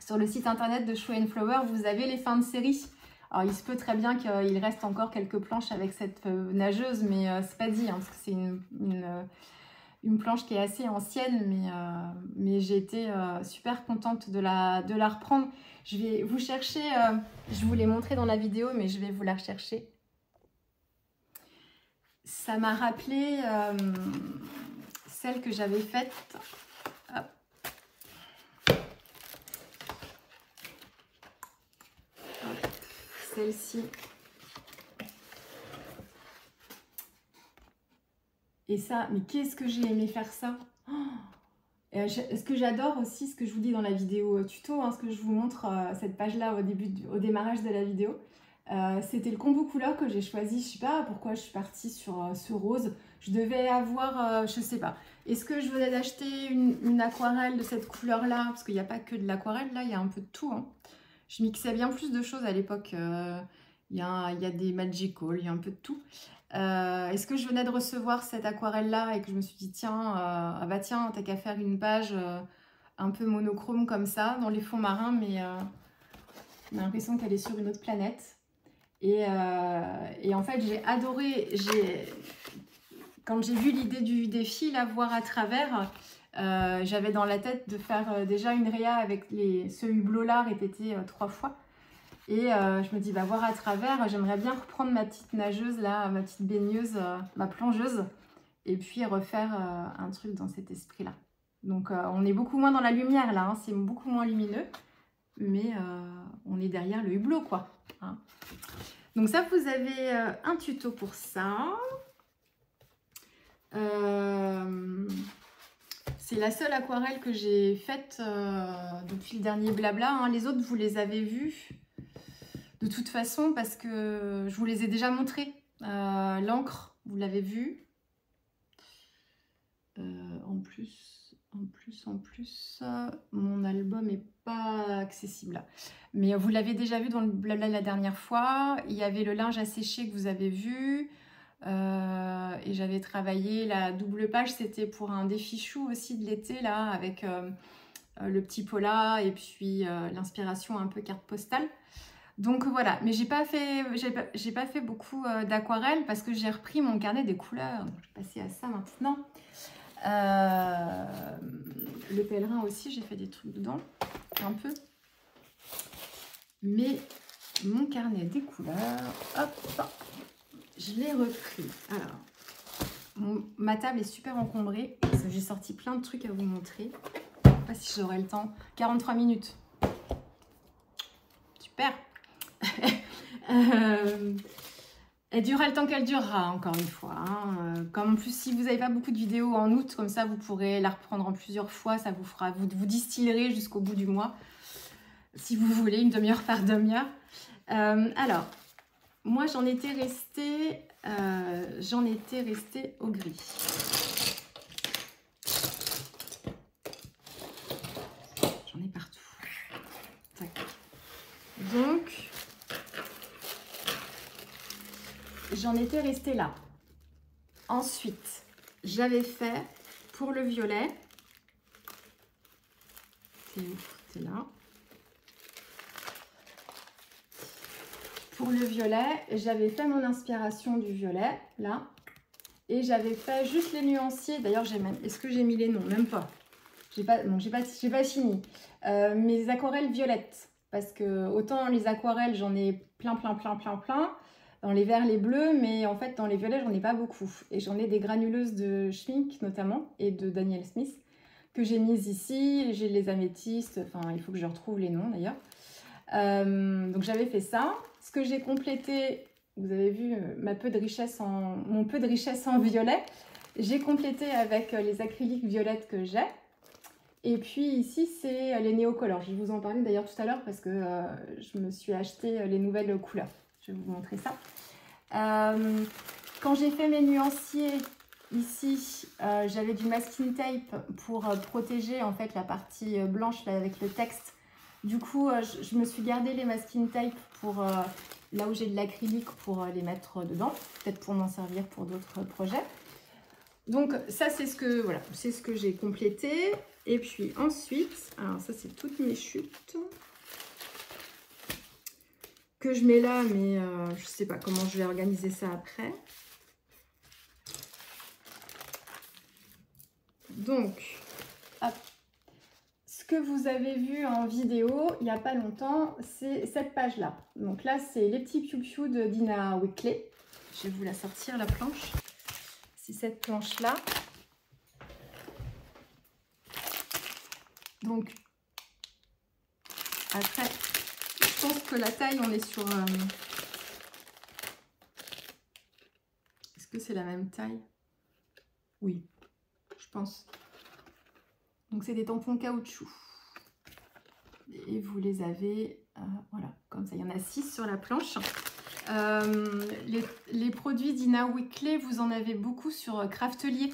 sur le site internet de Chou & Flower, vous avez les fins de série. Alors, il se peut très bien qu'il reste encore quelques planches avec cette nageuse, mais c'est pas dit, hein, parce que c'est une planche qui est assez ancienne, mais j'ai été super contente de la reprendre. Je vais vous chercher, je vous l'ai montré dans la vidéo, mais je vais vous la rechercher. Ça m'a rappelé celle que j'avais faite. Celle-ci. Et ça, mais qu'est-ce que j'ai aimé faire ça. Ce que j'adore aussi, ce que je vous dis dans la vidéo tuto, hein, ce que je vous montre, cette page-là au démarrage de la vidéo, c'était le combo couleur que j'ai choisi. Je sais pas pourquoi je suis partie sur ce rose. Je devais avoir, je sais pas. Est-ce que je venais d'acheter une aquarelle de cette couleur-là? Parce qu'il n'y a pas que de l'aquarelle, là, il y a un peu de tout. Hein. Je mixais bien plus de choses à l'époque. Il y a des magical, il y a un peu de tout. Est-ce que je venais de recevoir cette aquarelle-là et que je me suis dit, tiens, ah bah tiens, t'as qu'à faire une page un peu monochrome comme ça, dans les fonds marins, mais on a l'impression qu'elle est sur une autre planète. Et en fait, j'ai adoré, quand j'ai vu l'idée du défi, la voir à travers, j'avais dans la tête de faire déjà une réa avec ce hublot-là répété 3 fois. Et je me dis, bah voir à travers, j'aimerais bien reprendre ma petite nageuse, là, ma petite baigneuse, ma plongeuse, et puis refaire un truc dans cet esprit-là. Donc on est beaucoup moins dans la lumière, là, hein, c'est beaucoup moins lumineux, mais on est derrière le hublot, quoi. Hein. Donc ça, vous avez un tuto pour ça. C'est la seule aquarelle que j'ai faite depuis le dernier blabla. Hein. Les autres, vous les avez vus. De toute façon, parce que je vous les ai déjà montrés. L'encre, vous l'avez vu. En plus, mon album n'est pas accessible là. Mais vous l'avez déjà vu dans le blabla la dernière fois. Il y avait le linge à sécher que vous avez vu. Et j'avais travaillé la double page. C'était pour un défi chou aussi de l'été, là, avec le petit pola et puis l'inspiration un peu carte postale. Donc voilà, mais j'ai pas fait beaucoup d'aquarelle parce que j'ai repris mon carnet des couleurs. Donc, je vais passer à ça maintenant. Le pèlerin aussi, j'ai fait des trucs dedans, un peu. Mais mon carnet des couleurs, hop, je l'ai repris. Alors, ma table est super encombrée parce que j'ai sorti plein de trucs à vous montrer. Je ne sais pas si j'aurai le temps. 43 minutes. Super. Elle durera le temps qu'elle durera, encore une fois. Hein. Comme en plus, si vous n'avez pas beaucoup de vidéos en août, comme ça, vous pourrez la reprendre en plusieurs fois. Ça vous fera, vous distillerez jusqu'au bout du mois, si vous voulez, une demi-heure par demi-heure. Alors, moi, j'en étais restée au gris. J'en ai partout. Tac. Donc, j'en étais restée là. Ensuite, j'avais fait pour le violet. C'est là. Pour le violet, j'avais fait mon inspiration du violet, là. Et j'avais fait juste les nuanciers. D'ailleurs, est-ce que j'ai mis les noms? Même pas. J'ai pas fini. Mes aquarelles violettes. Parce que autant les aquarelles, j'en ai plein. Dans les verts, les bleus, mais en fait, dans les violets, j'en ai pas beaucoup. Et j'en ai des granuleuses de Schmink, notamment, et de Daniel Smith, que j'ai mises ici. J'ai les améthystes, enfin, il faut que je retrouve les noms, d'ailleurs. Donc, j'avais fait ça. Ce que j'ai complété, vous avez vu mon peu de richesse en violet. j'ai complété avec les acryliques violettes que j'ai. Et puis ici, c'est les néocolores. Je vais vous en parler d'ailleurs tout à l'heure parce que je me suis acheté les nouvelles couleurs. Je vais vous montrer ça. Quand j'ai fait mes nuanciers, ici, j'avais du masking tape pour protéger en fait la partie blanche là, avec le texte. Du coup, je me suis gardé les masking tape pour là où j'ai de l'acrylique pour les mettre dedans, peut-être pour m'en servir pour d'autres projets. Donc ça, c'est ce que voilà, c'est ce que j'ai complété. Et puis ensuite, alors ça c'est toutes mes chutes que je mets là, mais je sais pas comment je vais organiser ça après. Donc, hop. Ce que vous avez vu en vidéo il n'y a pas longtemps, c'est cette page-là. Donc là, c'est les petits piou-piou de Dina Wakley. Je vais vous la sortir, la planche. C'est cette planche-là. Donc, après, je pense que la taille, on est sur... Est-ce que c'est la même taille? Oui, je pense. Donc, c'est des tampons caoutchouc. Et vous les avez, voilà, comme ça. Il y en a 6 sur la planche. Les produits Dina Wakley, vous en avez beaucoup sur Craftelier.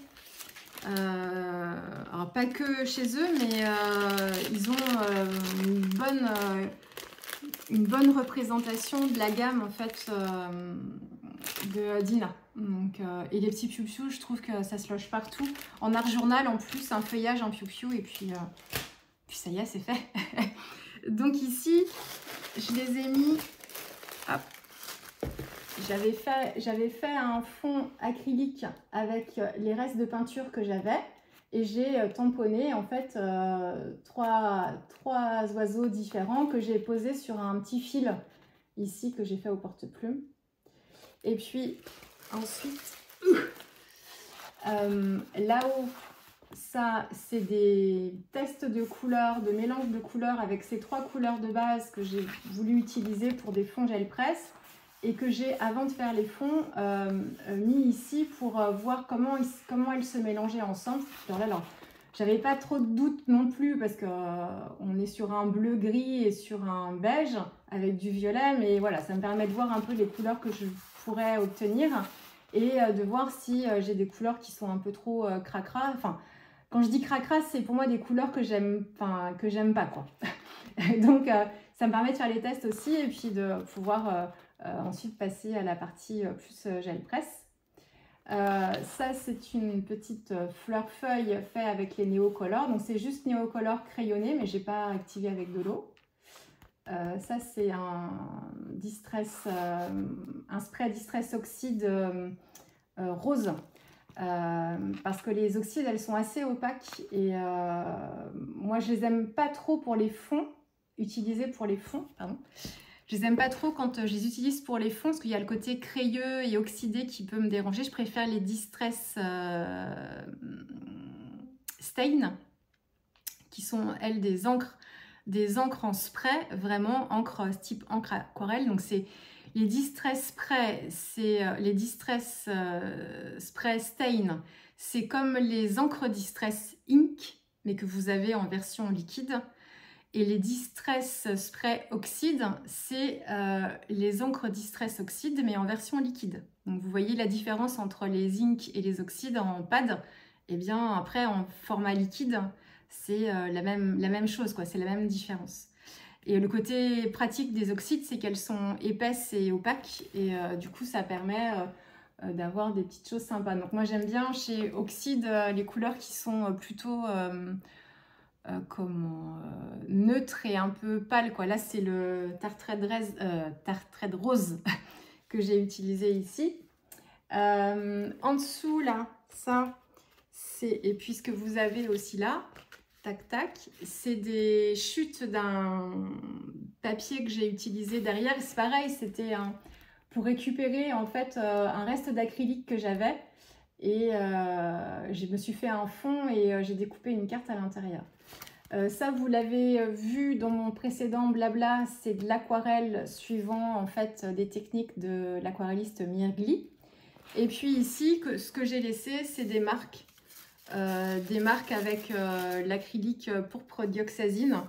Alors pas que chez eux, mais ils ont une bonne représentation de la gamme en fait de Dina. Donc, et les petits piou-piou, je trouve que ça se loge partout. En art journal en plus, un feuillage, un piou-piou et puis ça y est, c'est fait. Donc ici, je les ai mis. Hop. J'avais fait un fond acrylique avec les restes de peinture que j'avais et j'ai tamponné en fait trois oiseaux différents que j'ai posés sur un petit fil ici que j'ai fait au porte-plume. Et puis ensuite, là-haut, ça c'est des tests de couleurs, de mélange de couleurs avec ces 3 couleurs de base que j'ai voulu utiliser pour des fonds gel presse. Et que j'ai, avant de faire les fonds, mis ici pour voir comment elles se mélangeaient ensemble. Alors, j'avais pas trop de doutes non plus parce qu'on est sur un bleu-gris et sur un beige avec du violet. Mais voilà, ça me permet de voir un peu les couleurs que je pourrais obtenir et de voir si j'ai des couleurs qui sont un peu trop cracra. Enfin, quand je dis cracra, c'est pour moi des couleurs que j'aime pas, quoi. Donc, ça me permet de faire les tests aussi et puis de pouvoir... ensuite passer à la partie plus gel presse. Ça c'est une petite fleur feuille faite avec les néocolores. Donc c'est juste néocolore crayonné mais j'ai pas activé avec de l'eau. Ça c'est un spray Distress Oxyde rose. Parce que les oxydes elles sont assez opaques et moi je les aime pas trop pour les fonds, utilisés pour les fonds, pardon. Je les aime pas trop quand je les utilise pour les fonds parce qu'il y a le côté crayeux et oxydé qui peut me déranger. Je préfère les Distress Stain qui sont elles des encres en spray, vraiment encre type encre aquarelle. Donc c'est les Distress Spray, c'est les Distress Spray Stain, c'est comme les encres Distress Ink mais que vous avez en version liquide. Et les Distress Spray Oxyde, c'est les encres Distress Oxyde, mais en version liquide. Donc vous voyez la différence entre les inks et les oxydes en pad. Et bien après, en format liquide, c'est la même chose, quoi. C'est la même différence. Et le côté pratique des oxydes, c'est qu'elles sont épaisses et opaques. Et du coup, ça permet d'avoir des petites choses sympas. Donc moi, j'aime bien chez Oxyde les couleurs qui sont plutôt... neutre et un peu pâle, quoi. Là c'est le Tartrade rose que j'ai utilisé ici. En dessous là, ça c'est, et puis ce que vous avez aussi là, tac tac, c'est des chutes d'un papier que j'ai utilisé derrière. C'est pareil, c'était pour récupérer en fait un reste d'acrylique que j'avais et je me suis fait un fond et j'ai découpé une carte à l'intérieur. Ça, vous l'avez vu dans mon précédent blabla, c'est de l'aquarelle suivant en fait des techniques de l'aquarelliste Mirgli. Et puis ici, ce que j'ai laissé, c'est des marques avec l'acrylique pourpre dioxazine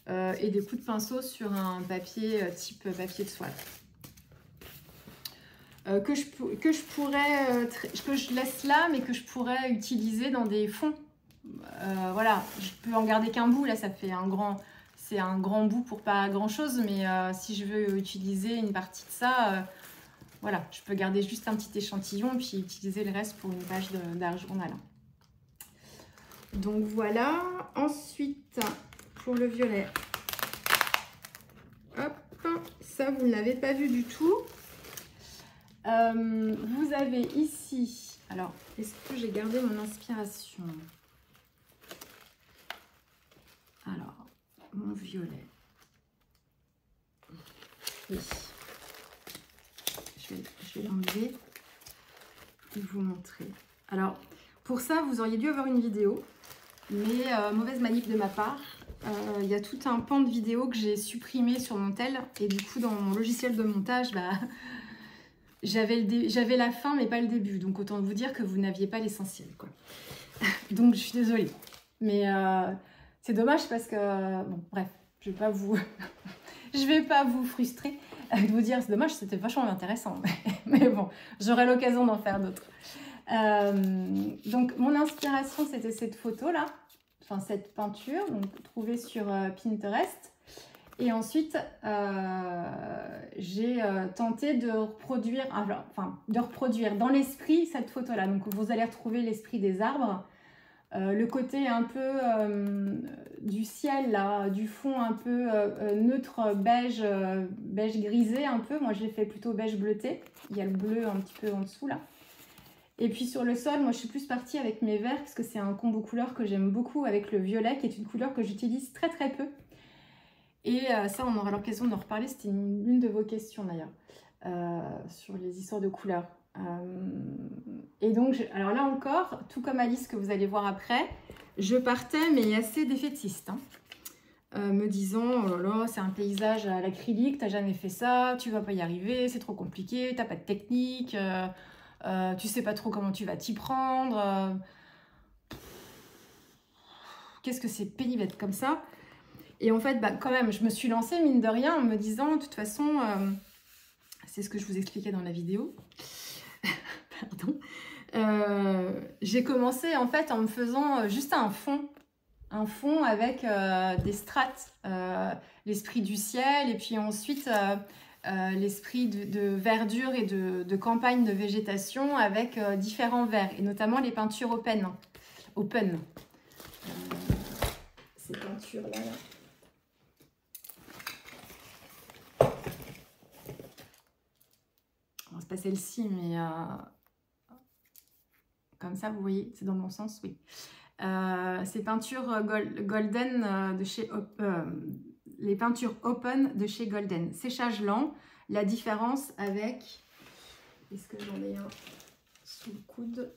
et des coups de pinceau sur un papier type papier de soie. Que je laisse là, mais que je pourrais utiliser dans des fonds. Voilà, je peux en garder qu'un bout, là ça fait c'est un grand bout pour pas grand chose, mais si je veux utiliser une partie de ça, voilà, je peux garder juste un petit échantillon et puis utiliser le reste pour une page d'art journal. Donc voilà, ensuite pour le violet, hop, ça vous ne l'avez pas vu du tout. Vous avez ici, alors est-ce que j'ai gardé mon inspiration? Alors, mon violet. Oui. Je vais l'enlever et vous montrer. Alors, pour ça, vous auriez dû avoir une vidéo, mais mauvaise manip de ma part. Il y a tout un pan de vidéos que j'ai supprimé sur mon tel, et du coup, dans mon logiciel de montage, bah, j'avais la fin, mais pas le début. Donc, autant vous dire que vous n'aviez pas l'essentiel, quoi. Donc, je suis désolée. Mais c'est dommage parce que, bon, bref, je vais pas vous frustrer de vous dire c'est dommage, c'était vachement intéressant. Mais bon, j'aurai l'occasion d'en faire d'autres. Donc, mon inspiration, c'était cette photo-là, enfin cette peinture, donc trouvée sur Pinterest. Et ensuite, j'ai tenté de reproduire, dans l'esprit cette photo-là. Donc, vous allez retrouver l'esprit des arbres. Le côté un peu du ciel, là, du fond un peu neutre, beige, beige grisé un peu. Moi, je l'ai fait plutôt beige bleuté. Il y a le bleu un petit peu en dessous, là. Et puis sur le sol, moi, je suis plus partie avec mes verts parce que c'est un combo couleur que j'aime beaucoup avec le violet, qui est une couleur que j'utilise très, très peu. Et ça, on aura l'occasion d'en reparler. C'était l'une de vos questions, d'ailleurs, sur les histoires de couleurs. Et donc, alors là encore, tout comme Alice que vous allez voir après, je partais mais assez défaitiste, hein, me disant oh là là, c'est un paysage à l'acrylique, t'as jamais fait ça, tu vas pas y arriver, c'est trop compliqué, t'as pas de technique, tu sais pas trop comment tu vas t'y prendre, qu'est-ce que c'est pénible d'être comme ça. Et en fait, bah, quand même, je me suis lancée mine de rien en me disant de toute façon, c'est ce que je vous expliquais dans la vidéo. Pardon. J'ai commencé en fait en me faisant juste un fond avec des strates, l'esprit du ciel et puis ensuite l'esprit de verdure et de campagne de végétation avec différents verts et notamment les peintures open. Ces peintures là. Bon, c'est pas celle-ci mais comme ça, vous voyez, c'est dans le bon sens, oui. Ces peintures Golden de chez... les peintures Open de chez Golden. Séchage lent. La différence avec... Est-ce que j'en ai un sous le coude?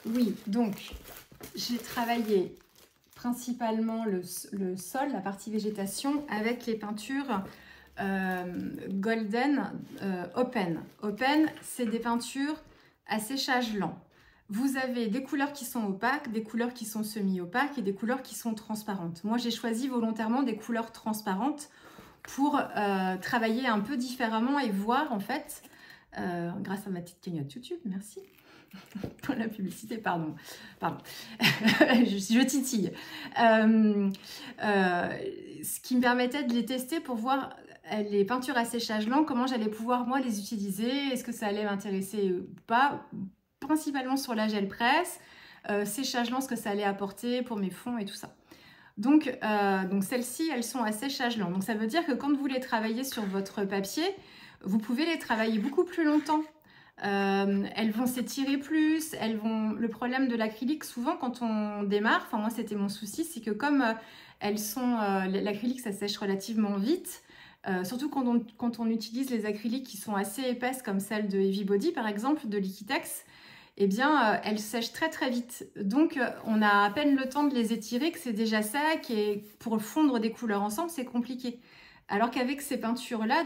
Oui, donc, j'ai travaillé principalement le sol, la partie végétation, avec les peintures Golden Open. Open, c'est des peintures à séchage lent. Vous avez des couleurs qui sont opaques, des couleurs qui sont semi-opaques et des couleurs qui sont transparentes. Moi, j'ai choisi volontairement des couleurs transparentes pour travailler un peu différemment et voir en fait, grâce à ma petite cagnotte YouTube, merci pour la publicité, pardon, je titille. Ce qui me permettait de les tester pour voir les peintures à séchage lent, comment j'allais pouvoir moi les utiliser, est-ce que ça allait m'intéresser ou pas, principalement sur la gel presse, séchage lent, ce que ça allait apporter pour mes fonds et tout ça. Donc celles-ci, elles sont à séchage lent. Donc ça veut dire que quand vous les travaillez sur votre papier, vous pouvez les travailler beaucoup plus longtemps. Elles vont s'étirer plus, le problème de l'acrylique, souvent quand on démarre, enfin moi c'était mon souci, c'est que comme l'acrylique ça sèche relativement vite, surtout quand on utilise les acryliques qui sont assez épaisses comme celle de Heavy Body par exemple, de Liquitex, eh bien elles sèchent très très vite. Donc on a à peine le temps de les étirer que c'est déjà sec et pour fondre des couleurs ensemble c'est compliqué. Alors qu'avec ces peintures-là,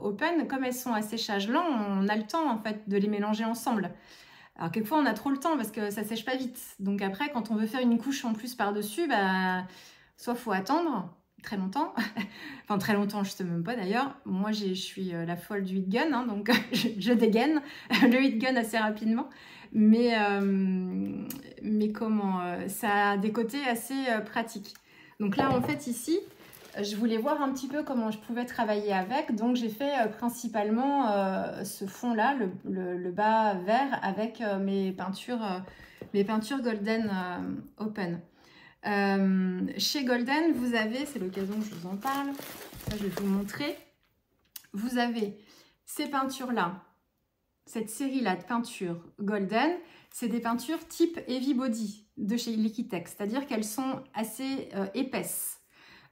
Open, comme elles sont à séchage lent, on a le temps en fait de les mélanger ensemble. Alors quelquefois on a trop le temps parce que ça sèche pas vite. Donc après, quand on veut faire une couche en plus par-dessus, bah, soit faut attendre très longtemps, enfin très longtemps, je sais même pas d'ailleurs. Moi je suis la folle du heat gun, hein, donc je dégaine le heat gun assez rapidement. Mais comment, ça a des côtés assez pratiques. Donc là en fait ici, je voulais voir un petit peu comment je pouvais travailler avec, donc j'ai fait principalement ce fond-là, le bas vert, avec mes peintures Golden Open. Chez Golden, vous avez, c'est l'occasion que je vous en parle, ça je vais vous montrer, vous avez ces peintures-là, cette série-là de peintures Golden, c'est des peintures type Heavy Body de chez Liquitex, c'est-à-dire qu'elles sont assez épaisses.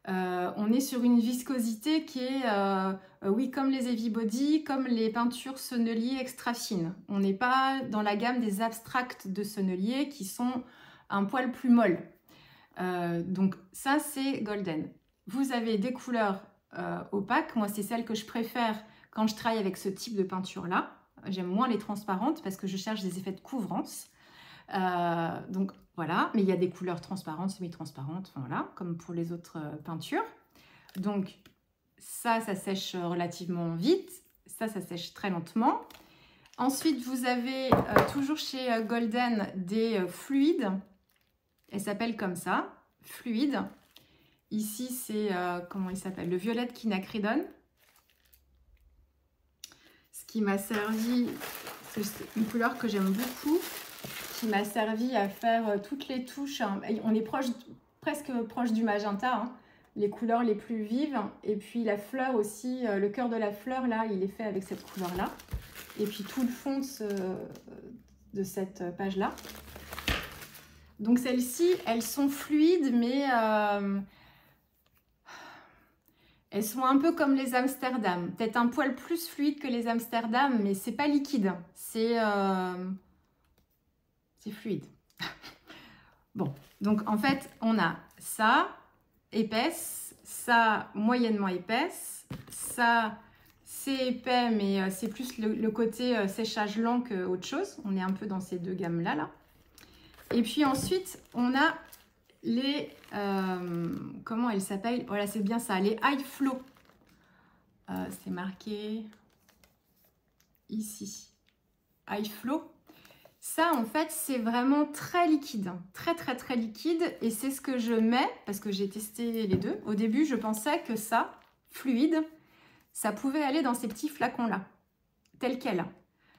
On est sur une viscosité qui est, oui, comme les Heavy Body, comme les peintures Sennelier extra fines. On n'est pas dans la gamme des abstracts de Sennelier qui sont un poil plus molles. Donc ça, c'est Golden. Vous avez des couleurs opaques. Moi, c'est celles que je préfère quand je travaille avec ce type de peinture-là. J'aime moins les transparentes parce que je cherche des effets de couvrance. Donc voilà, mais il y a des couleurs transparentes, semi-transparentes, enfin, voilà, comme pour les autres peintures. Donc ça sèche relativement vite, ça sèche très lentement. Ensuite, vous avez toujours chez Golden des fluides, elles s'appellent comme ça, fluides. Ici, c'est, comment il s'appelle, le violet quinacridone. Ce qui m'a servi, c'est une couleur que j'aime beaucoup, qui m'a servi à faire toutes les touches. Hein. On est presque proche du magenta, hein, les couleurs les plus vives. Et puis la fleur aussi, le cœur de la fleur, là, il est fait avec cette couleur-là. Et puis tout le fond de cette page-là. Donc celles-ci, elles sont fluides, mais elles sont un peu comme les Amsterdam. Peut-être un poil plus fluide que les Amsterdam, mais c'est pas liquide. C'est fluide. Bon, donc en fait, on a ça, épaisse, ça, moyennement épaisse, ça, c'est épais, mais c'est plus le côté séchage lent qu'autre chose. On est un peu dans ces deux gammes-là, là. Et puis ensuite, on a les... comment elles s'appellent? Voilà, c'est bien ça, les High Flow. C'est marqué ici. High Flow. Ça, en fait, c'est vraiment très liquide, très liquide. Et c'est ce que je mets, parce que j'ai testé les deux. Au début, je pensais que ça, fluide, ça pouvait aller dans ces petits flacons-là, tel quel.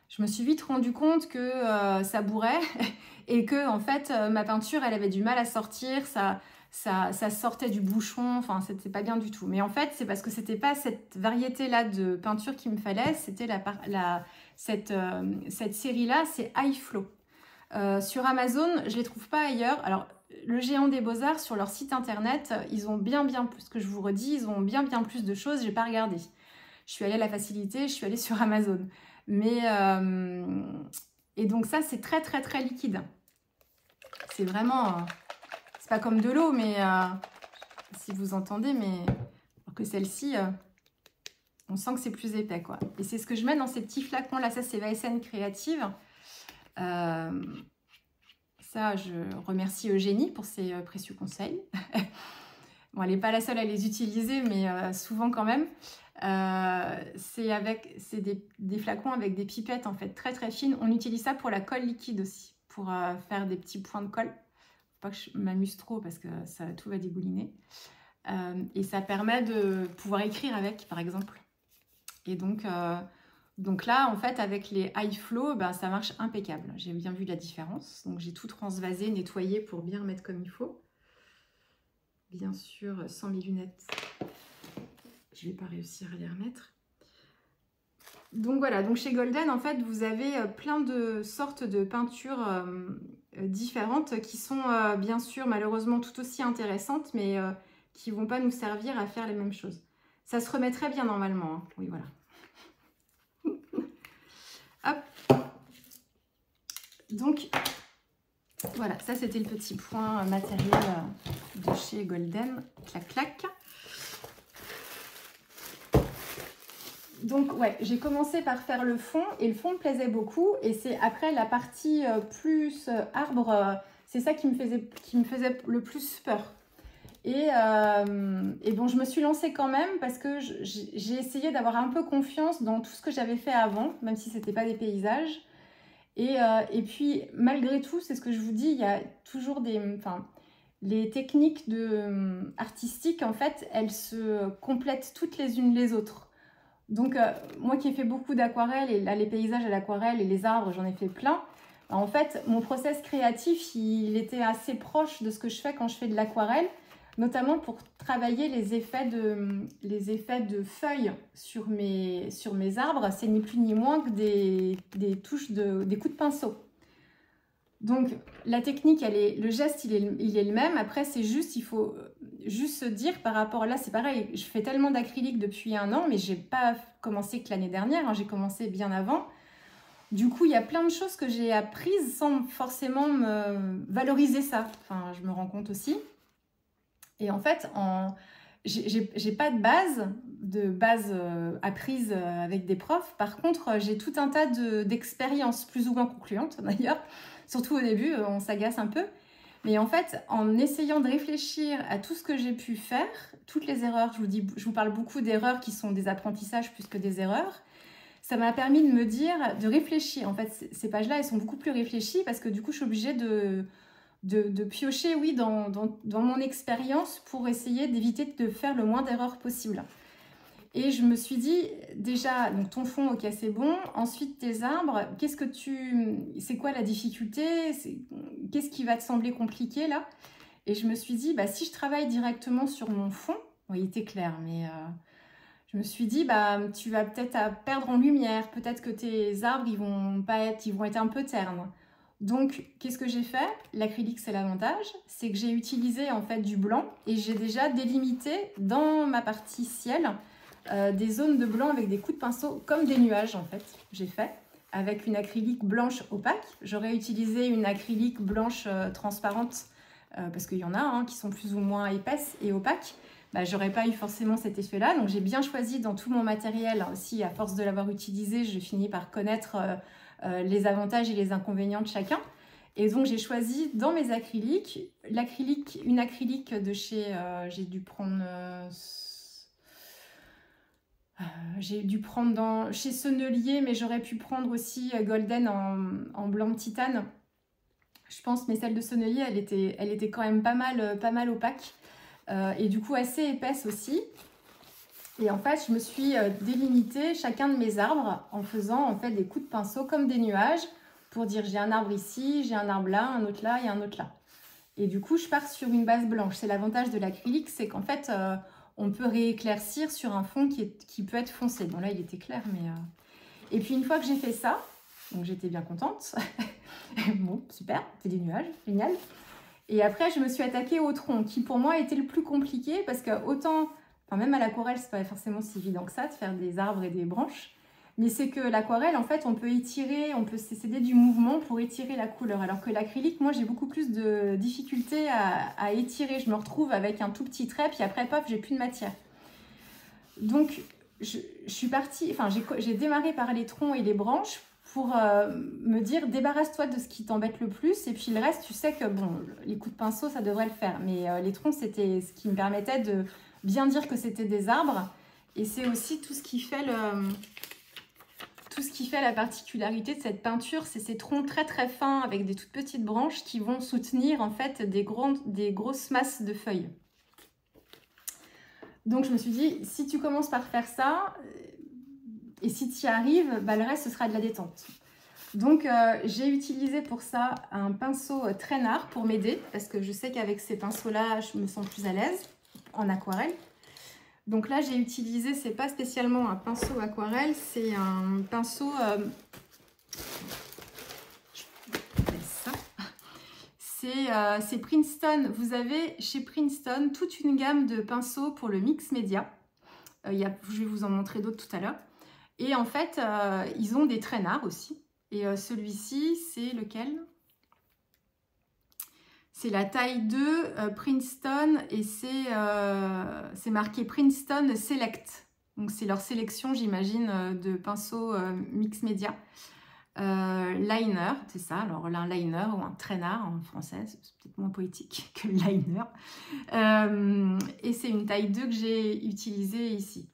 Je me suis vite rendu compte que ça bourrait et que, en fait, ma peinture, elle avait du mal à sortir, ça sortait du bouchon, enfin, c'était pas bien du tout. Mais en fait, c'est parce que c'était pas cette variété-là de peinture qu'il me fallait, c'était cette série-là, c'est High Flow. Sur Amazon, je les trouve pas ailleurs. Alors, le Géant des Beaux-Arts, sur leur site internet, ils ont bien plus, ce que je vous redis, ils ont bien plus de choses, j'ai pas regardé. Je suis allée à la facilité, je suis allée sur Amazon. Mais, et donc ça, c'est très liquide. C'est vraiment, c'est pas comme de l'eau, mais si vous entendez, mais alors que celle-ci, on sent que c'est plus épais, quoi. Et c'est ce que je mets dans ces petits flacons là. Ça, c'est VSN Créative. Ça, je remercie Eugénie pour ses précieux conseils. Bon, elle n'est pas la seule à les utiliser, mais souvent quand même. C'est des flacons avec des pipettes en fait très fines. On utilise ça pour la colle liquide aussi, pour faire des petits points de colle. Faut pas que je m'amuse trop parce que tout va dégouliner. Et ça permet de pouvoir écrire avec, par exemple. Et donc là, en fait, avec les High Flow, ben, ça marche impeccable. J'ai bien vu la différence. Donc j'ai tout transvasé, nettoyé pour bien remettre comme il faut. Bien sûr, sans mes lunettes, je ne vais pas réussir à les remettre. Donc voilà, donc chez Golden, en fait, vous avez plein de sortes de peintures différentes qui sont bien sûr, malheureusement, tout aussi intéressantes, mais qui ne vont pas nous servir à faire les mêmes choses. Ça se remet très bien normalement, hein. Oui, voilà. Hop. Donc, voilà, ça c'était le petit point matériel de chez Golden. Clac, clac. Donc ouais, j'ai commencé par faire le fond et le fond me plaisait beaucoup. Et c'est après la partie plus arbre, c'est ça qui me faisait le plus peur. Et bon, je me suis lancée quand même parce que j'ai essayé d'avoir un peu confiance dans tout ce que j'avais fait avant, même si ce n'était pas des paysages. Et puis, malgré tout, c'est ce que je vous dis, il y a toujours les techniques artistiques, en fait, elles se complètent toutes les unes les autres. Donc, moi qui ai fait beaucoup d'aquarelles, et là, les paysages à l'aquarelle et les arbres, j'en ai fait plein. En fait, mon process créatif, il était assez proche de ce que je fais quand je fais de l'aquarelle, notamment pour travailler les effets de feuilles sur mes arbres. C'est ni plus ni moins que des touches, des coups de pinceau. Donc, la technique, le geste, il est le même. Après, c'est juste, il faut juste se dire par rapport là, c'est pareil, je fais tellement d'acrylique depuis 1 an, mais j'ai pas commencé que l'année dernière, hein, j'ai commencé bien avant. Du coup, il y a plein de choses que j'ai apprises sans forcément me valoriser ça. Enfin, je me rends compte aussi. Et en fait, j'ai pas de base apprise avec des profs. Par contre, j'ai tout un tas d'expériences plus ou moins concluantes d'ailleurs. Surtout au début, on s'agace un peu. Mais en fait, en essayant de réfléchir à tout ce que j'ai pu faire, toutes les erreurs, je vous parle beaucoup d'erreurs qui sont des apprentissages plus que des erreurs, ça m'a permis de me dire, de réfléchir. En fait, ces pages-là, elles sont beaucoup plus réfléchies parce que du coup, je suis obligée de piocher, oui, dans mon expérience pour essayer d'éviter de faire le moins d'erreurs possible. Et je me suis dit, déjà, donc ton fond, ok, c'est bon. Ensuite, tes arbres, c'est quoi la difficulté? Qu'est-ce qui va te sembler compliqué, là? Et je me suis dit, bah, si je travaille directement sur mon fond, bon, il était clair, mais je me suis dit, bah, tu vas peut-être perdre en lumière. Peut-être que tes arbres, ils vont être un peu ternes. Donc, qu'est-ce que j'ai fait? L'acrylique, c'est l'avantage, c'est que j'ai utilisé en fait du blanc et j'ai déjà délimité dans ma partie ciel des zones de blanc avec des coups de pinceau, comme des nuages en fait, j'ai fait, avec une acrylique blanche opaque. J'aurais utilisé une acrylique blanche transparente, parce qu'il y en a qui sont plus ou moins épaisses et opaques. Bah, j'aurais pas eu forcément cet effet-là, donc j'ai bien choisi dans tout mon matériel, aussi à force de l'avoir utilisé, je finis par connaître les avantages et les inconvénients de chacun. Et donc j'ai choisi dans mes acryliques, une acrylique de chez, j'ai dû prendre chez Sennelier, mais j'aurais pu prendre aussi Golden en blanc de titane, je pense, mais celle de Sennelier, elle était quand même pas mal opaque, et du coup assez épaisse aussi. Et en fait, je me suis délimité chacun de mes arbres en faisant en fait des coups de pinceau comme des nuages pour dire j'ai un arbre ici, j'ai un arbre là, un autre là et un autre là. Et du coup, je pars sur une base blanche. C'est l'avantage de l'acrylique, c'est qu'en fait, on peut rééclaircir sur un fond qui peut être foncé. Bon là, il était clair, mais... Et puis une fois que j'ai fait ça, donc j'étais bien contente. Bon, super, c'est des nuages, génial. Et après, je me suis attaquée au tronc, qui pour moi était le plus compliqué parce que autant... Enfin, même à l'aquarelle, c'est pas forcément si évident que ça de faire des arbres et des branches. Mais c'est que l'aquarelle, en fait, on peut étirer, on peut s'aider du mouvement pour étirer la couleur. Alors que l'acrylique, moi, j'ai beaucoup plus de difficultés à étirer. Je me retrouve avec un tout petit trait, puis après, paf, j'ai plus de matière. Donc, je suis partie, enfin, j'ai démarré par les troncs et les branches pour me dire, débarrasse-toi de ce qui t'embête le plus. Et puis le reste, tu sais que, bon, les coups de pinceau, ça devrait le faire. Mais les troncs, c'était ce qui me permettait de bien dire que c'était des arbres. Et c'est aussi tout ce qui fait la particularité de cette peinture, c'est ces troncs très très fins avec des toutes petites branches qui vont soutenir en fait des grosses masses de feuilles. Donc je me suis dit, si tu commences par faire ça, et si tu y arrives, bah, le reste ce sera de la détente. Donc j'ai utilisé pour ça un pinceau traînard pour m'aider, parce que je sais qu'avec ces pinceaux-là, je me sens plus à l'aise en aquarelle. Donc là, j'ai utilisé, c'est pas spécialement un pinceau aquarelle, c'est un pinceau... c'est Princeton. Vous avez chez Princeton toute une gamme de pinceaux pour le mix média. Je vais vous en montrer d'autres tout à l'heure. Et en fait, ils ont des traînards aussi. Et celui-ci, c'est lequel ? C'est la taille 2 Princeton et c'est marqué Princeton Select. Donc c'est leur sélection, j'imagine, de pinceaux mix média. Liner, c'est ça, alors un liner ou un traînard en français, c'est peut-être moins poétique que le liner. Et c'est une taille 2 que j'ai utilisée ici.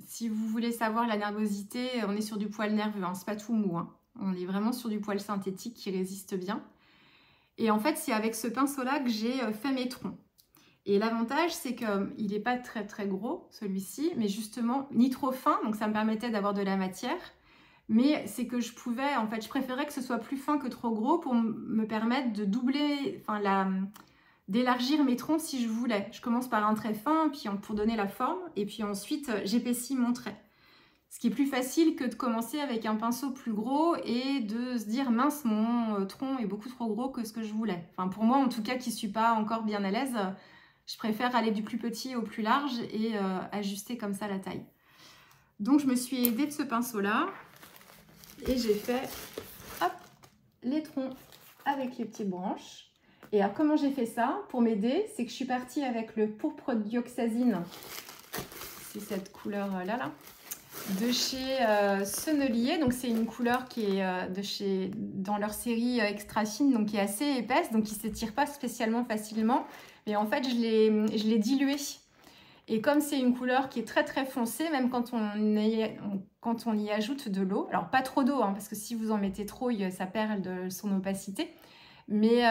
Si vous voulez savoir la nervosité, on est sur du poil nerveux, hein, c'est pas tout mou, hein. On est vraiment sur du poil synthétique qui résiste bien. Et en fait, c'est avec ce pinceau-là que j'ai fait mes troncs. Et l'avantage, c'est qu'il n'est pas très très gros, celui-ci, mais justement, ni trop fin, donc ça me permettait d'avoir de la matière. Mais c'est que je pouvais, en fait, je préférais que ce soit plus fin que trop gros pour me permettre de doubler, enfin, d'élargir mes troncs si je voulais. Je commence par un trait fin, puis pour donner la forme, et puis ensuite, j'épaissis mon trait. Ce qui est plus facile que de commencer avec un pinceau plus gros et de se dire, mince, mon tronc est beaucoup trop gros que ce que je voulais. Enfin, pour moi, en tout cas, qui ne suis pas encore bien à l'aise, je préfère aller du plus petit au plus large et ajuster comme ça la taille. Donc, je me suis aidée de ce pinceau-là et j'ai fait hop, les troncs avec les petites branches. Et alors, comment j'ai fait ça pour m'aider? C'est que je suis partie avec le pourpre dioxazine. C'est cette couleur-là, là, de chez Sennelier. Donc, c'est une couleur qui est dans leur série extra fine, donc qui est assez épaisse, donc qui ne s'étire pas spécialement facilement. Mais en fait, je l'ai diluée. Et comme c'est une couleur qui est très très foncée, même quand on y ajoute de l'eau, alors pas trop d'eau, hein, parce que si vous en mettez trop, ça perd de son opacité. Mais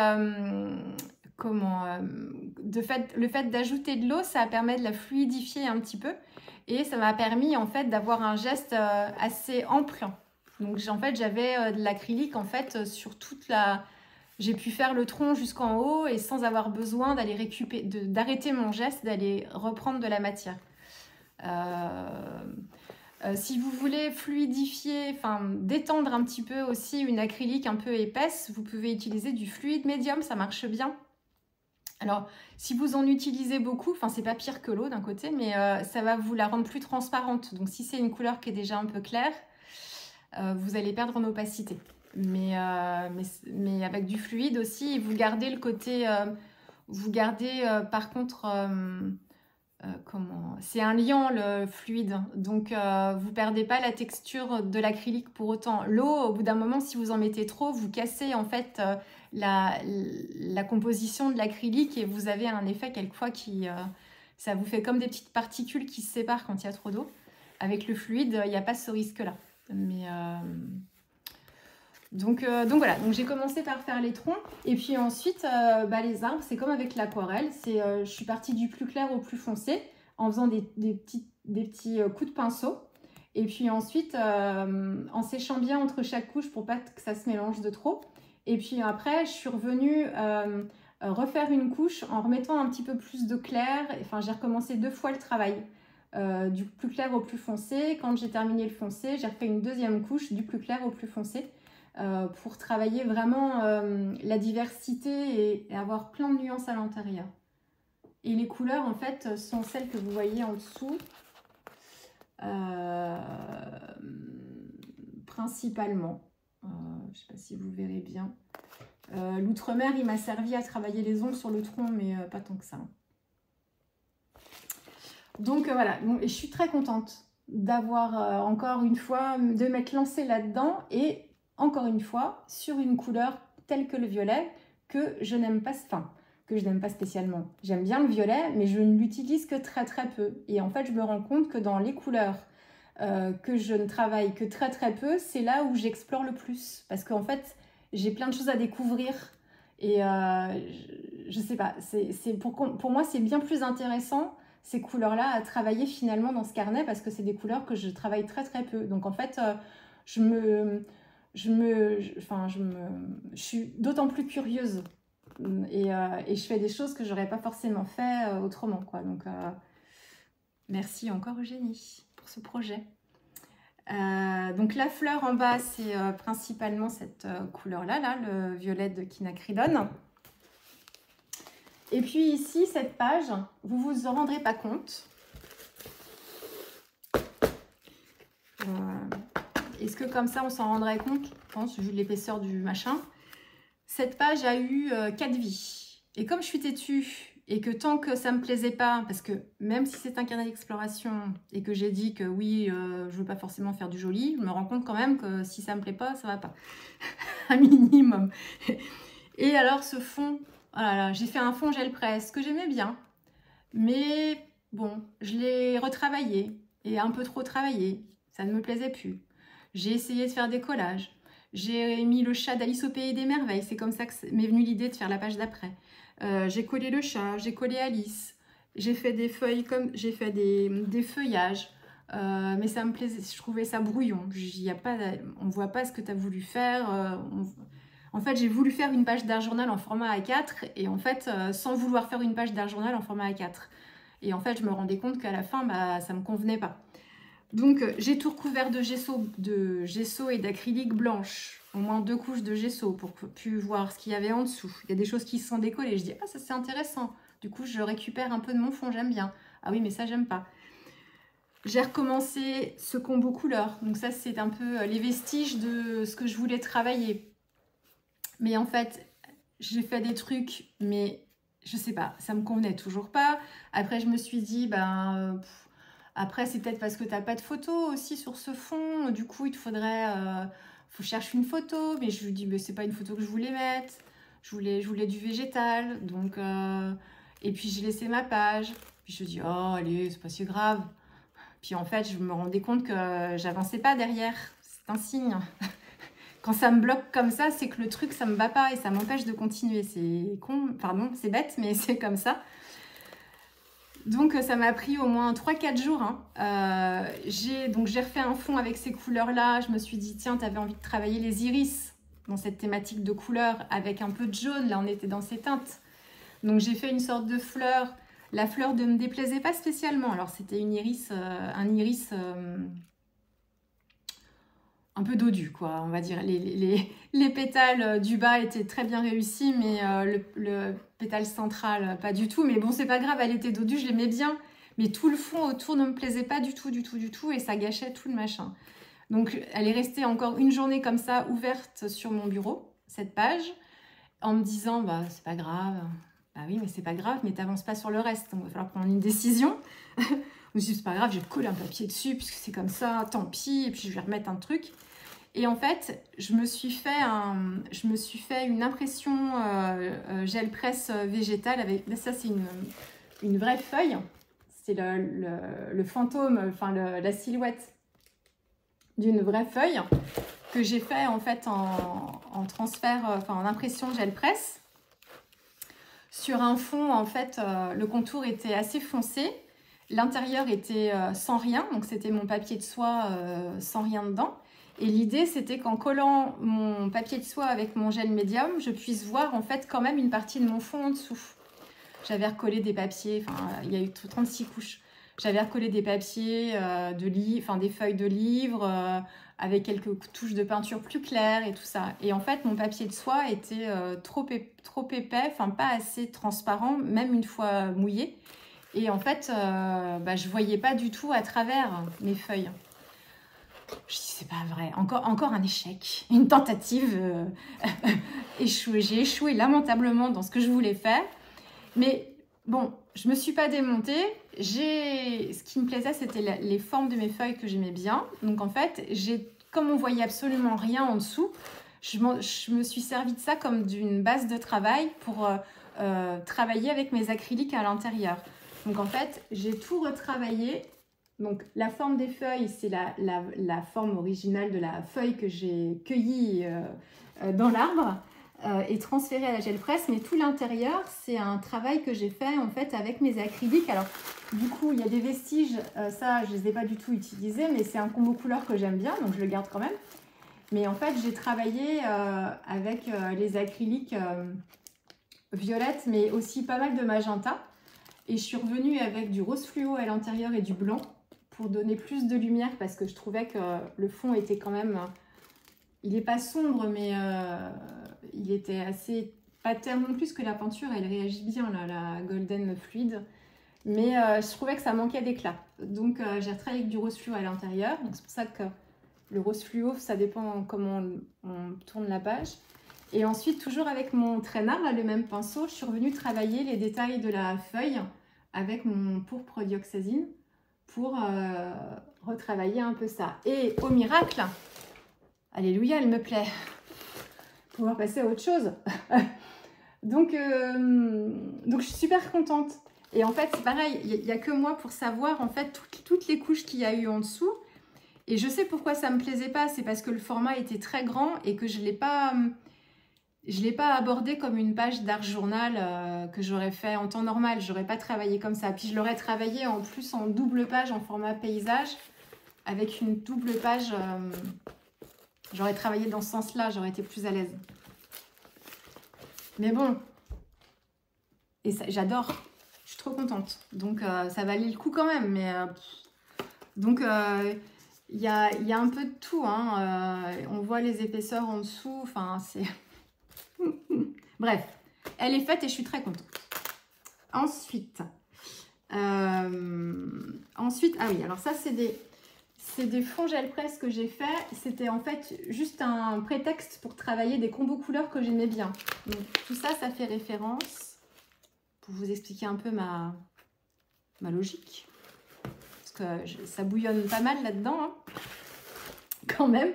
le fait d'ajouter de l'eau, ça permet de la fluidifier un petit peu. Et ça m'a permis en fait d'avoir un geste assez ample. Donc en fait, j'avais de l'acrylique en fait sur toute la... J'ai pu faire le tronc jusqu'en haut et sans avoir besoin d'aller d'arrêter mon geste, d'aller reprendre de la matière. Si vous voulez fluidifier, enfin détendre un petit peu aussi une acrylique un peu épaisse, vous pouvez utiliser du fluide médium, ça marche bien. Alors, si vous en utilisez beaucoup, enfin c'est pas pire que l'eau d'un côté, mais ça va vous la rendre plus transparente. Donc si c'est une couleur qui est déjà un peu claire, vous allez perdre en opacité. Mais avec du fluide aussi, vous gardez le côté... par contre... c'est un liant le fluide, donc vous perdez pas la texture de l'acrylique pour autant. L'eau, au bout d'un moment, si vous en mettez trop, vous cassez en fait la composition de l'acrylique et vous avez un effet quelquefois ça vous fait comme des petites particules qui se séparent quand il y a trop d'eau. Avec le fluide, il n'y a pas ce risque-là. Mais donc voilà, donc j'ai commencé par faire les troncs et puis ensuite les arbres, c'est comme avec l'aquarelle, je suis partie du plus clair au plus foncé en faisant des petits coups de pinceau et puis ensuite en séchant bien entre chaque couche pour pas que ça se mélange de trop. Et puis après, je suis revenue refaire une couche en remettant un petit peu plus de clair. Enfin, j'ai recommencé 2 fois le travail. Du plus clair au plus foncé. Quand j'ai terminé le foncé, j'ai refait une deuxième couche du plus clair au plus foncé pour travailler vraiment la diversité et avoir plein de nuances à l'intérieur. Et les couleurs, en fait, sont celles que vous voyez en dessous. Principalement. Je ne sais pas si vous verrez bien. L'outre-mer, il m'a servi à travailler les ongles sur le tronc, mais pas tant que ça. Donc voilà, et je suis très contente d'avoir encore une fois, de m'être lancée là-dedans et encore une fois, sur une couleur telle que le violet, que je n'aime pas, spécialement. J'aime bien le violet, mais je ne l'utilise que très très peu. Et en fait, je me rends compte que dans les couleurs que je ne travaille que très très peu, c'est là où j'explore le plus. Parce qu'en fait, j'ai plein de choses à découvrir. Et je sais pas, pour moi, c'est bien plus intéressant ces couleurs-là à travailler finalement dans ce carnet parce que c'est des couleurs que je travaille très très peu. Donc en fait, je suis d'autant plus curieuse et je fais des choses que j'aurais pas forcément fait autrement, quoi. Donc merci encore Eugénie pour ce projet. Donc la fleur en bas, c'est principalement cette couleur-là, le violet de quinacridone. Et puis ici, cette page, vous vous en rendrez pas compte. Est-ce que comme ça, on s'en rendrait compte? Je pense, vu l'épaisseur du machin. Cette page a eu 4 vies. Et comme je suis têtue Et que tant que ça me plaisait pas, parce que même si c'est un carnet d'exploration et que j'ai dit que oui, je veux pas forcément faire du joli, je me rends compte quand même que si ça me plaît pas, ça va pas. Un minimum. Et alors ce fond, voilà, j'ai fait un fond gel presse que j'aimais bien. Mais bon, je l'ai retravaillé et un peu trop travaillé. Ça ne me plaisait plus. J'ai essayé de faire des collages. J'ai mis le chat d'Alice au Pays des Merveilles. C'est comme ça que m'est venue l'idée de faire la page d'après. J'ai collé le chat, j'ai collé Alice. J'ai fait des feuilles comme j'ai fait des feuillages. Mais ça me plaisait, je trouvais ça brouillon. On ne voit pas ce que tu as voulu faire. En fait, j'ai voulu faire une page d'art journal en format A4 et en fait, sans vouloir faire une page d'art journal en format A4. Et en fait, je me rendais compte qu'à la fin, ça ne me convenait pas. Donc, j'ai tout recouvert de gesso et d'acrylique blanche. Au moins 2 couches de gesso pour plus voir ce qu'il y avait en dessous. Il y a des choses qui se sont décollées. Je dis, ah, ça c'est intéressant. Du coup, je récupère un peu de mon fond, j'aime bien. Ah oui, mais ça, j'aime pas. J'ai recommencé ce combo couleur. Donc ça, c'est un peu les vestiges de ce que je voulais travailler. Mais en fait, j'ai fait des trucs, mais je sais pas, ça me convenait toujours pas. Après, je me suis dit, après, c'est peut-être parce que t'as pas de photo aussi sur ce fond. Du coup, il te faudrait... faut chercher une photo. Mais je lui dis, mais c'est pas une photo que je voulais mettre. Je voulais du végétal. Donc, et puis, j'ai laissé ma page. Puis, je me dis, oh, allez, c'est pas si grave. Puis, en fait, je me rendais compte que j'avançais pas derrière. C'est un signe. Quand ça me bloque comme ça, c'est que le truc, ça me va pas et ça m'empêche de continuer. C'est con, pardon, c'est bête, mais c'est comme ça. Donc, ça m'a pris au moins 3-4 jours. Hein. J'ai refait un fond avec ces couleurs-là. Je me suis dit, tiens, tu avais envie de travailler les iris dans cette thématique de couleurs avec un peu de jaune. Là, on était dans ces teintes. Donc, j'ai fait une sorte de fleur. La fleur ne me déplaisait pas spécialement. Alors, c'était un iris un peu dodu, quoi, on va dire. Les pétales du bas étaient très bien réussis, mais le pétale central, pas du tout. Mais bon, c'est pas grave, elle était dodue, je l'aimais bien. Mais tout le fond autour ne me plaisait pas du tout, et ça gâchait tout le machin. Donc, elle est restée encore une journée comme ça, ouverte sur mon bureau, cette page, en me disant, c'est pas grave. Bah oui, mais c'est pas grave, mais t'avances pas sur le reste. Donc, il va falloir prendre une décision. Je me suis dit, c'est pas grave, je vais coller un papier dessus, puisque c'est comme ça, tant pis, et puis je vais remettre un truc. Et en fait, je me suis fait une impression gel presse végétale. Là, ça, c'est une vraie feuille. C'est le fantôme, enfin la silhouette d'une vraie feuille que j'ai fait en fait en transfert, en impression gel presse. Sur un fond, en fait, le contour était assez foncé. L'intérieur était sans rien, donc c'était mon papier de soie sans rien dedans. Et l'idée, c'était qu'en collant mon papier de soie avec mon gel médium, je puisse voir en fait quand même une partie de mon fond en dessous. J'avais recollé des papiers, il y a eu 36 couches. J'avais recollé des papiers, des feuilles de livres, avec quelques touches de peinture plus claires et tout ça. Et en fait, mon papier de soie était trop épais, pas assez transparent, même une fois mouillé. Et en fait, je voyais pas du tout à travers mes feuilles. Je dis, c'est pas vrai, encore un échec, une tentative échouée. J'ai échoué lamentablement dans ce que je voulais faire. Mais bon, je me suis pas démontée. Ce qui me plaisait, c'était les formes de mes feuilles que j'aimais bien. Donc en fait, comme on voyait absolument rien en dessous, je me suis servi de ça comme d'une base de travail pour travailler avec mes acryliques à l'intérieur. Donc en fait, j'ai tout retravaillé. Donc la forme des feuilles, c'est la forme originale de la feuille que j'ai cueillie dans l'arbre et transférée à la gel presse. Mais tout l'intérieur, c'est un travail que j'ai fait en fait avec mes acryliques. Alors du coup, il y a des vestiges, ça je ne les ai pas du tout utilisés, mais c'est un combo couleur que j'aime bien, donc je le garde quand même. Mais en fait, j'ai travaillé avec les acryliques violettes, mais aussi pas mal de magenta. Et je suis revenue avec du rose fluo à l'intérieur et du blanc pour donner plus de lumière parce que je trouvais que le fond était quand même... Il n'est pas sombre, mais il était assez... Pas terne non plus que la peinture, elle réagit bien, là, la golden fluide. Mais je trouvais que ça manquait d'éclat. Donc j'ai retravaillé avec du rose fluo à l'intérieur. Donc c'est pour ça que le rose fluo, ça dépend comment on tourne la page. Et ensuite, toujours avec mon traînard, là, le même pinceau, je suis revenue travailler les détails de la feuille avec mon pourpre dioxazine pour retravailler un peu ça. Et au miracle, alléluia, elle me plaît. Pouvoir passer à autre chose. donc je suis super contente. Et en fait, c'est pareil, il n'y a que moi pour savoir en fait toutes les couches qu'il y a eu en dessous. Et je sais pourquoi ça ne me plaisait pas, c'est parce que le format était très grand et que je ne l'ai pas abordé comme une page d'art journal que j'aurais fait en temps normal. Je n'aurais pas travaillé comme ça. Puis je l'aurais travaillé en plus en double page, en format paysage, avec une double page. J'aurais travaillé dans ce sens-là, j'aurais été plus à l'aise. Mais bon, et j'adore, je suis trop contente. Donc ça valait le coup quand même. Mais donc il y a un peu de tout. Hein. On voit les épaisseurs en dessous. Enfin, c'est... Bref, elle est faite et je suis très contente. Ensuite, ah oui, alors ça c'est des fonds gel presse que j'ai fait. C'était en fait juste un prétexte pour travailler des combos couleurs que j'aimais bien. Donc tout ça, ça fait référence pour vous expliquer un peu ma logique. Parce que ça bouillonne pas mal là-dedans, hein, quand même.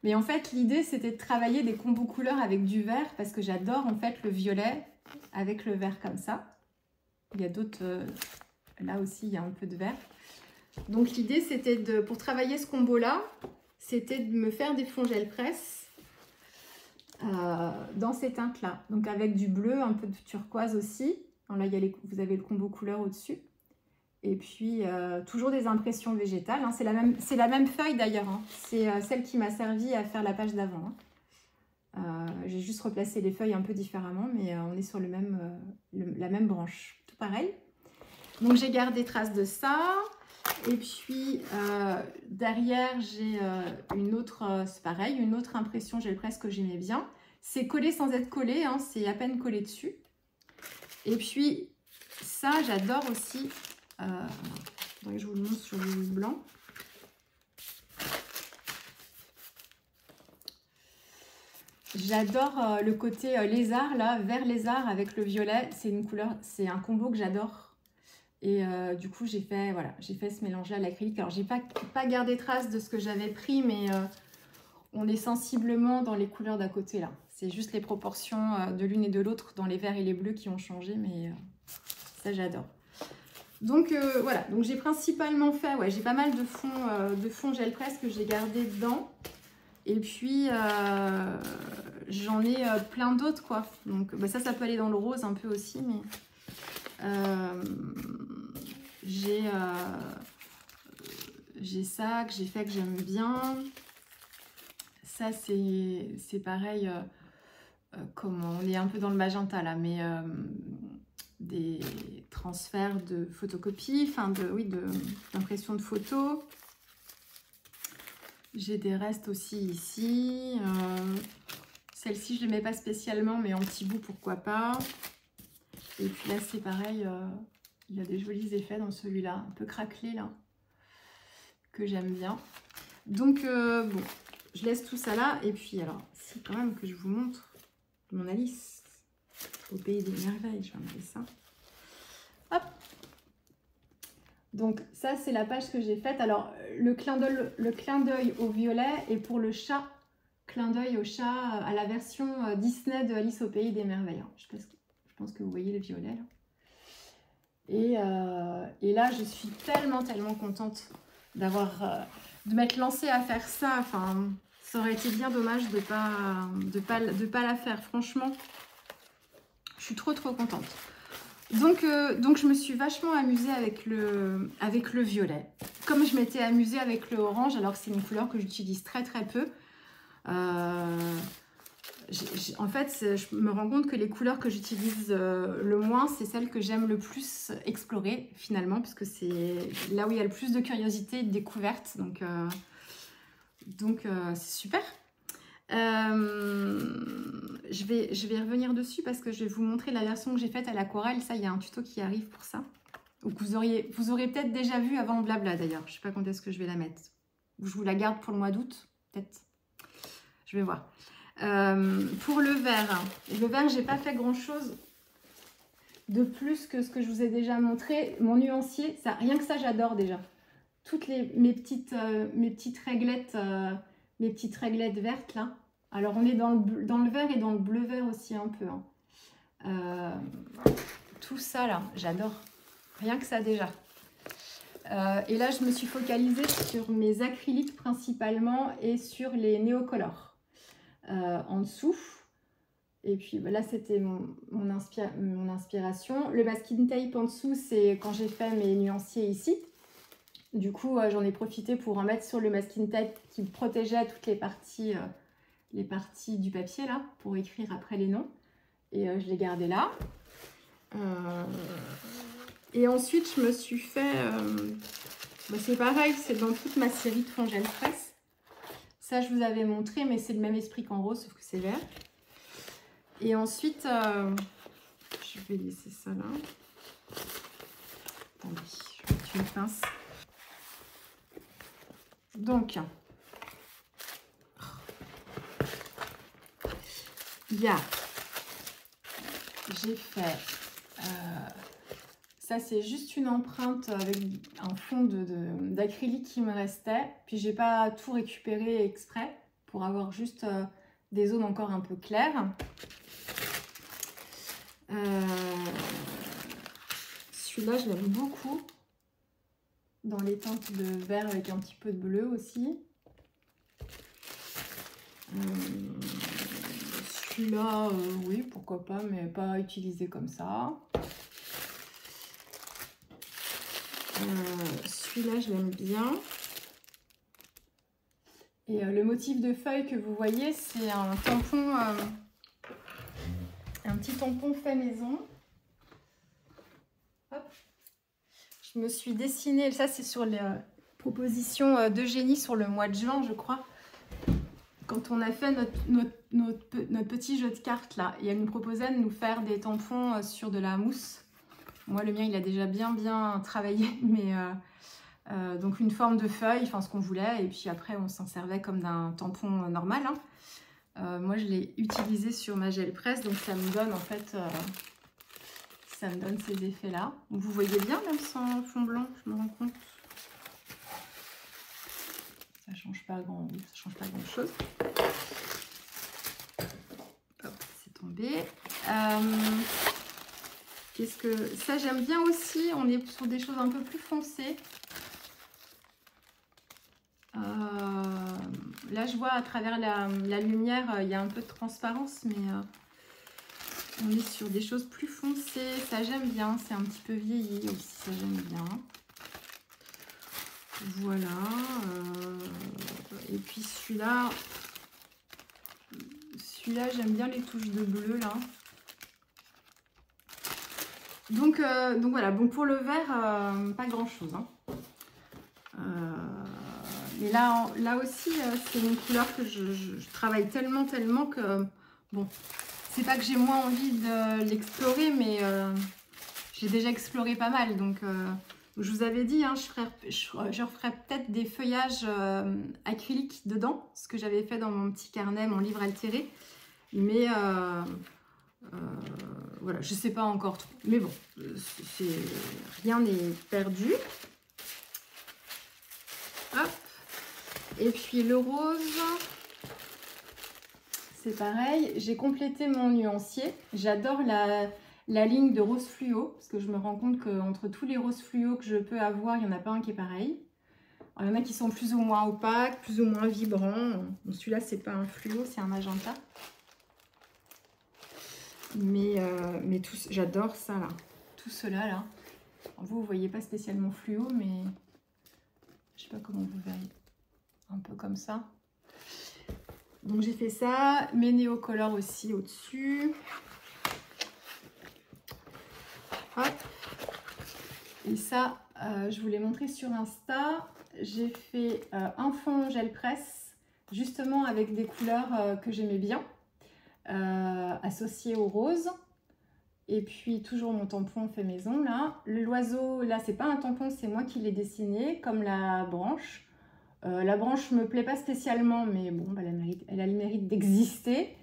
Mais en fait, l'idée, c'était de travailler des combos couleurs avec du vert parce que j'adore en fait le violet avec le vert comme ça. Il y a d'autres... là aussi, il y a un peu de vert. Donc, l'idée, c'était pour travailler ce combo-là, c'était de me faire des fonds gel presse dans ces teintes-là. Donc, avec du bleu, un peu de turquoise aussi. Alors là, vous avez le combo couleur au-dessus. Et puis, toujours des impressions végétales. Hein. C'est la même feuille d'ailleurs. Hein. C'est celle qui m'a servi à faire la page d'avant. Hein. J'ai juste replacé les feuilles un peu différemment, mais on est sur la même branche. Tout pareil. Donc, j'ai gardé trace de ça. Et puis, derrière, j'ai une autre, c'est pareil, une autre impression gel presse que j'aimais bien. C'est collé sans être collé, hein, c'est à peine collé dessus. Et puis, ça, j'adore aussi. Je vous le montre sur le blanc. J'adore le côté lézard, là, vert lézard avec le violet. C'est une couleur, c'est un combo que j'adore. Et du coup, j'ai fait ce mélange-là à l'acrylique. Alors, j'ai pas gardé trace de ce que j'avais pris, mais on est sensiblement dans les couleurs d'à côté, là. C'est juste les proportions de l'une et de l'autre dans les verts et les bleus qui ont changé, mais ça, j'adore. Donc voilà, donc j'ai principalement fait, ouais, j'ai pas mal de fonds gel presse que j'ai gardé dedans. Et puis j'en ai plein d'autres, quoi. Donc bah, ça peut aller dans le rose un peu aussi, mais j'ai ça que j'ai fait que j'aime bien. Ça c'est pareil, comment on est un peu dans le magenta là, mais des transferts de photocopie, enfin d'impression de photos. J'ai des restes aussi ici. Celle-ci, je ne l'aimais pas spécialement, mais en petit bout, pourquoi pas. Et puis là, c'est pareil, il y a des jolis effets dans celui-là, un peu craquelé là, que j'aime bien. Donc, bon, je laisse tout ça là. Et puis, alors, c'est quand même que je vous montre mon Alice. Au pays des merveilles, je vais enlever ça. Hop. Donc ça, c'est la page que j'ai faite. Alors, le clin d'œil au violet et pour le chat, clin d'œil au chat à la version Disney de Alice au pays des merveilles. Je pense que vous voyez le violet là. Et là, je suis tellement contente de m'être lancée à faire ça. Enfin, ça aurait été bien dommage de pas la faire, franchement. Je suis trop contente. Donc je me suis vachement amusée avec le violet. Comme je m'étais amusée avec le orange, alors que c'est une couleur que j'utilise très peu. En fait, je me rends compte que les couleurs que j'utilise le moins, c'est celles que j'aime le plus explorer finalement, parce que c'est là où il y a le plus de curiosité et de découverte. Donc c'est super. Je vais revenir dessus parce que je vais vous montrer la version que j'ai faite à l'aquarelle. Ça, il y a un tuto qui arrive pour ça. Ou que vous aurez peut-être déjà vu avant Blabla d'ailleurs. Je ne sais pas quand est-ce que je vais la mettre. Ou je vous la garde pour le mois d'août, peut-être. Je vais voir. Pour le vert, j'ai pas fait grand chose de plus que ce que je vous ai déjà montré. Mon nuancier, ça, rien que ça, j'adore déjà. Toutes mes petites réglettes, vertes là. Alors on est dans le vert et dans le bleu vert aussi un peu. Hein. Tout ça là, j'adore. Rien que ça déjà. Et là, je me suis focalisée sur mes acryliques principalement et sur les néocolores en dessous. Et puis là, c'était mon inspiration. Le masking tape en dessous, c'est quand j'ai fait mes nuanciers ici. Du coup, j'en ai profité pour en mettre sur le masking tape qui protégeait toutes les parties du papier là, pour écrire après les noms. Et je l'ai gardé là. Et ensuite, je me suis fait... c'est pareil, c'est dans toute ma série de fonds gel presse. Ça, je vous avais montré, mais c'est le même esprit qu'en rose, sauf que c'est vert. Et ensuite, je vais laisser ça là. Attendez, je vais mettre une pince. Donc, j'ai fait... ça, c'est juste une empreinte avec un fond d'acrylique qui me restait. Puis, j'ai pas tout récupéré exprès pour avoir juste des zones encore un peu claires. Celui-là, je l'aime beaucoup. Dans les teintes de vert avec un petit peu de bleu aussi. Celui-là, oui, pourquoi pas, mais pas utilisé comme ça. Celui-là, je l'aime bien. Et le motif de feuille que vous voyez, c'est un tampon, un petit tampon fait maison. Hop. Je me suis dessinée, ça c'est sur les propositions d'Eugénie sur le mois de juin, je crois. Quand on a fait notre petit jeu de cartes là, et elle nous proposait de nous faire des tampons sur de la mousse. Moi, le mien, il a déjà bien travaillé, mais donc une forme de feuille, enfin ce qu'on voulait, et puis après, on s'en servait comme d'un tampon normal. Hein. Moi, je l'ai utilisé sur ma gel presse, donc ça me donne en fait, ça me donne ces effets-là. Vous voyez bien, même sans fond blanc, je me rends compte. Ça change pas grand-chose. Hop, c'est tombé. Qu'est-ce que ça, j'aime bien aussi. On est sur des choses un peu plus foncées. Là, je vois à travers la lumière, il y a un peu de transparence, mais on est sur des choses plus foncées. Ça, j'aime bien. C'est un petit peu vieilli aussi. Ça, j'aime bien. Voilà. Et puis celui-là, j'aime bien les touches de bleu là. Donc voilà. Bon, pour le vert, pas grand-chose. Hein. Mais là aussi, c'est une couleur que je travaille tellement que bon, c'est pas que j'ai moins envie de l'explorer, mais j'ai déjà exploré pas mal. Donc je vous avais dit, hein, je referai peut-être des feuillages acryliques dedans, ce que j'avais fait dans mon petit carnet, mon livre altéré. Mais voilà, je sais pas encore trop. Mais bon, rien n'est perdu. Hop. Et puis le rose, c'est pareil. J'ai complété mon nuancier. J'adore la ligne de rose fluo, parce que je me rends compte qu'entre tous les roses fluo que je peux avoir, il n'y en a pas un qui est pareil. Alors, il y en a qui sont plus ou moins opaques, plus ou moins vibrants. Bon, celui-là, c'est pas un fluo, c'est un magenta. Mais j'adore ça là. Tout cela là. Alors, vous voyez pas spécialement fluo, mais je sais pas comment vous verrez. Un peu comme ça. Donc j'ai fait ça. Mes néocolores aussi au-dessus. Hop. Et ça, je vous l'ai montré sur Insta. J'ai fait un fond gel presse, justement avec des couleurs que j'aimais bien, associées au rose. Et puis toujours mon tampon fait maison là. L'oiseau, là c'est pas un tampon, c'est moi qui l'ai dessiné, comme la branche. La branche me plaît pas spécialement, mais bon, bah, elle a le mérite d'exister.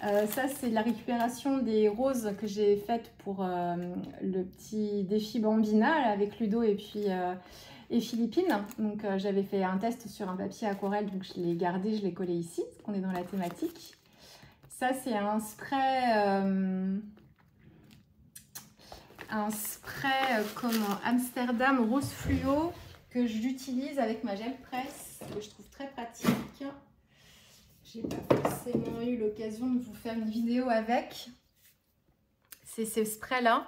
Ça, c'est la récupération des roses que j'ai faites pour le petit défi Bambina avec Ludo et puis et Philippine. Donc, j'avais fait un test sur un papier aquarelle, donc je l'ai gardé, je l'ai collé ici, parce qu'on est dans la thématique. Ça, c'est un spray comment Amsterdam Rose Fluo que j'utilise avec ma gel presse, que je trouve très pratique. J'ai pas forcément eu l'occasion de vous faire une vidéo avec. C'est ce spray là,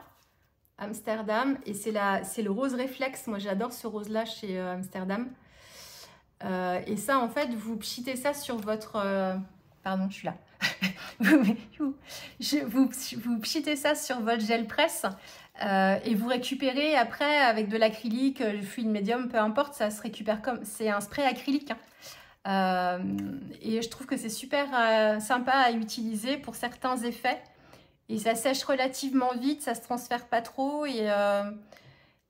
Amsterdam, et c'est le rose réflexe. Moi j'adore ce rose là chez Amsterdam. Et ça en fait, vous pchitez ça sur votre... pardon, je suis là. vous pchitez ça sur votre gel presse et vous récupérez après avec de l'acrylique, le fluide médium, peu importe, ça se récupère comme... C'est un spray acrylique. Et je trouve que c'est super sympa à utiliser pour certains effets. Et ça sèche relativement vite, ça se transfère pas trop. Et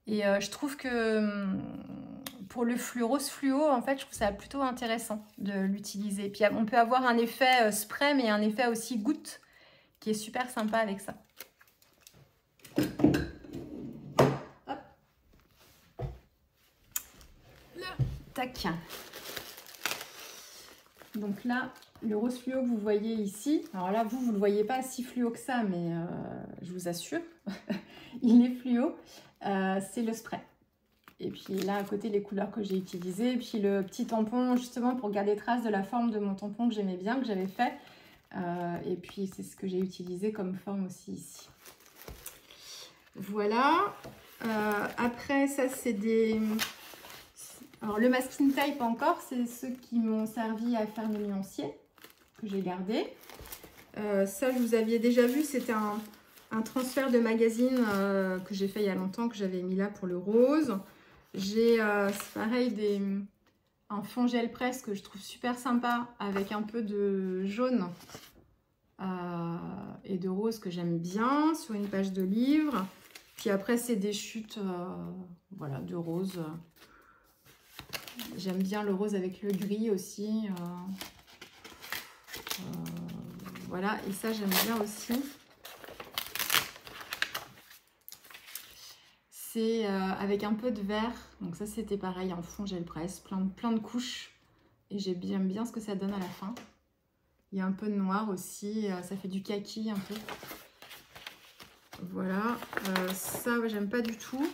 je trouve que pour le rose fluo, en fait, je trouve ça plutôt intéressant de l'utiliser. Puis on peut avoir un effet spray, mais un effet aussi goutte qui est super sympa avec ça. Hop. Là. Tac. Donc là, le rose fluo que vous voyez ici, alors là, vous ne le voyez pas si fluo que ça, mais je vous assure, il est fluo. C'est le spray. Et puis là, à côté, les couleurs que j'ai utilisées. Et puis le petit tampon, justement, pour garder trace de la forme de mon tampon que j'aimais bien, que j'avais fait. Et puis, c'est ce que j'ai utilisé comme forme aussi ici. Voilà. Après, ça, c'est des... Alors, le masking tape encore, c'est ceux qui m'ont servi à faire mes nuanciers, que j'ai gardé. Ça, je vous aviez déjà vu, c'était un transfert de magazine que j'ai fait il y a longtemps, que j'avais mis là pour le rose. J'ai, c'est pareil, un fond gel presse que je trouve super sympa, avec un peu de jaune et de rose que j'aime bien, sur une page de livre. Puis après, c'est des chutes voilà, de rose. J'aime bien le rose avec le gris aussi. Voilà, et ça, j'aime bien aussi. C'est avec un peu de vert. Donc ça, c'était pareil, en fond gel presse, plein de couches. Et j'aime bien ce que ça donne à la fin. Il y a un peu de noir aussi. Ça fait du kaki un peu. Voilà. Ça, j'aime pas du tout.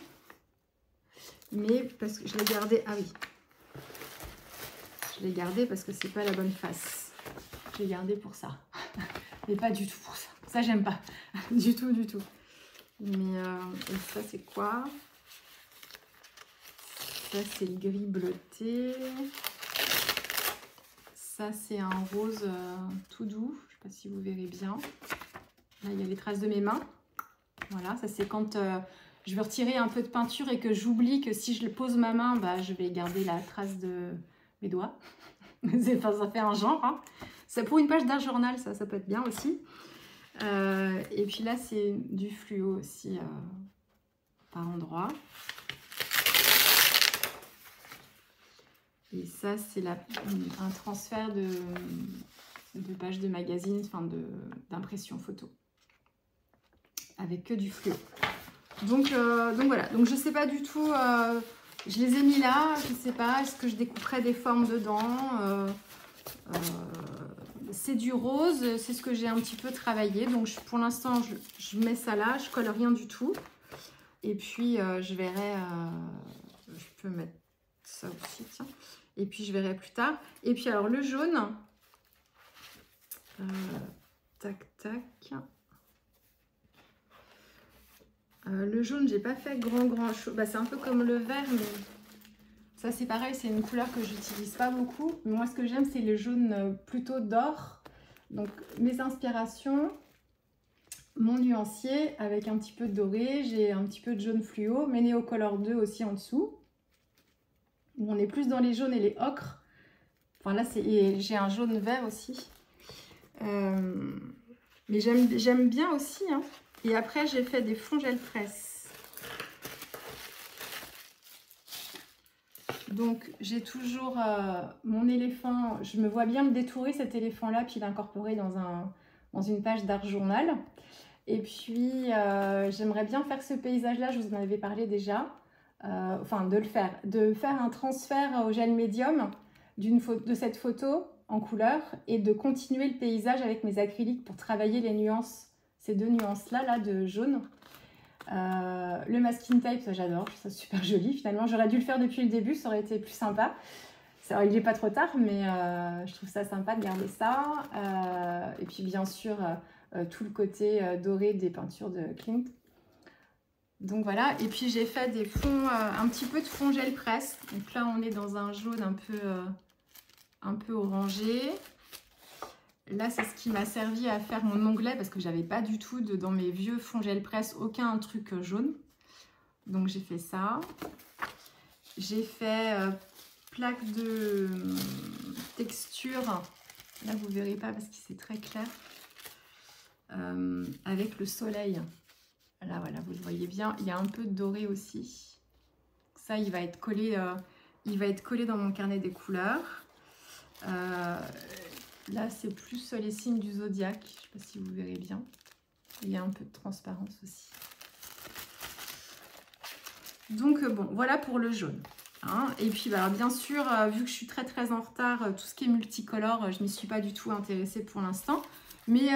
Mais parce que je l'ai gardé... Ah oui. Je l'ai gardé parce que c'est pas la bonne face. Je l'ai gardé pour ça. Mais pas du tout pour ça. Ça, j'aime pas. Du tout, du tout. Mais ça, c'est quoi? Ça, c'est le gris bleuté. Ça, c'est un rose tout doux. Je sais pas si vous verrez bien. Là, il y a les traces de mes mains. Voilà, ça, c'est quand je veux retirer un peu de peinture et que j'oublie que si je pose ma main, bah, je vais garder la trace de mes doigts. Ça fait un genre. Hein. Ça, pour une page d'un journal, ça peut être bien aussi. Et puis là, c'est du fluo aussi par endroit. Et ça, c'est un transfert de page de magazine, enfin d'impression photo. Avec que du fluo. Donc voilà, donc je sais pas du tout, je les ai mis là, je sais pas, est-ce que je découperai des formes dedans c'est du rose, c'est ce que j'ai un petit peu travaillé, donc pour l'instant je mets ça là, je colle rien du tout. Et puis je verrai, je peux mettre ça aussi, tiens. Et puis je verrai plus tard. Et puis alors le jaune, tac tac. Le jaune, j'ai pas fait grand chose. Bah, c'est un peu comme le vert, mais ça c'est pareil, c'est une couleur que j'utilise pas beaucoup. Mais moi, ce que j'aime, c'est le jaune plutôt d'or. Donc mes inspirations, mon nuancier avec un petit peu de doré. J'ai un petit peu de jaune fluo, mes Neocolor 2 aussi en dessous. Où on est plus dans les jaunes et les ocres. Enfin là, j'ai un jaune vert aussi. Mais j'aime bien aussi, hein. Et après, j'ai fait des fonds gel presse. Donc j'ai toujours mon éléphant, je me vois bien le détourer cet éléphant-là, puis l'incorporer dans une page d'art journal. Et puis j'aimerais bien faire ce paysage-là, je vous en avais parlé déjà, enfin de faire un transfert au gel médium de cette photo en couleur et de continuer le paysage avec mes acryliques pour travailler les nuances, ces deux nuances-là là, de jaune. Le masking tape, ça j'adore, je trouve ça super joli. Finalement, j'aurais dû le faire depuis le début, ça aurait été plus sympa. Il n'est pas trop tard, mais je trouve ça sympa de garder ça. Et puis bien sûr, tout le côté doré des peintures de Klimt. Donc voilà, et puis j'ai fait des fonds, un petit peu de fond gel presse. Donc là, on est dans un jaune un peu orangé. Là, c'est ce qui m'a servi à faire mon onglet parce que j'avais pas du tout dans mes vieux fonds gel presse aucun truc jaune. Donc j'ai fait ça. J'ai fait plaque de texture. Là, vous verrez pas parce que c'est très clair. Avec le soleil. Là, voilà, vous le voyez bien. Il y a un peu de doré aussi. Ça, il va être collé dans mon carnet des couleurs. Là, c'est plus les signes du zodiaque. Je ne sais pas si vous verrez bien. Il y a un peu de transparence aussi. Donc, bon, voilà pour le jaune. Hein. Et puis, bah, bien sûr, vu que je suis très en retard, tout ce qui est multicolore, je ne m'y suis pas du tout intéressée pour l'instant. Mais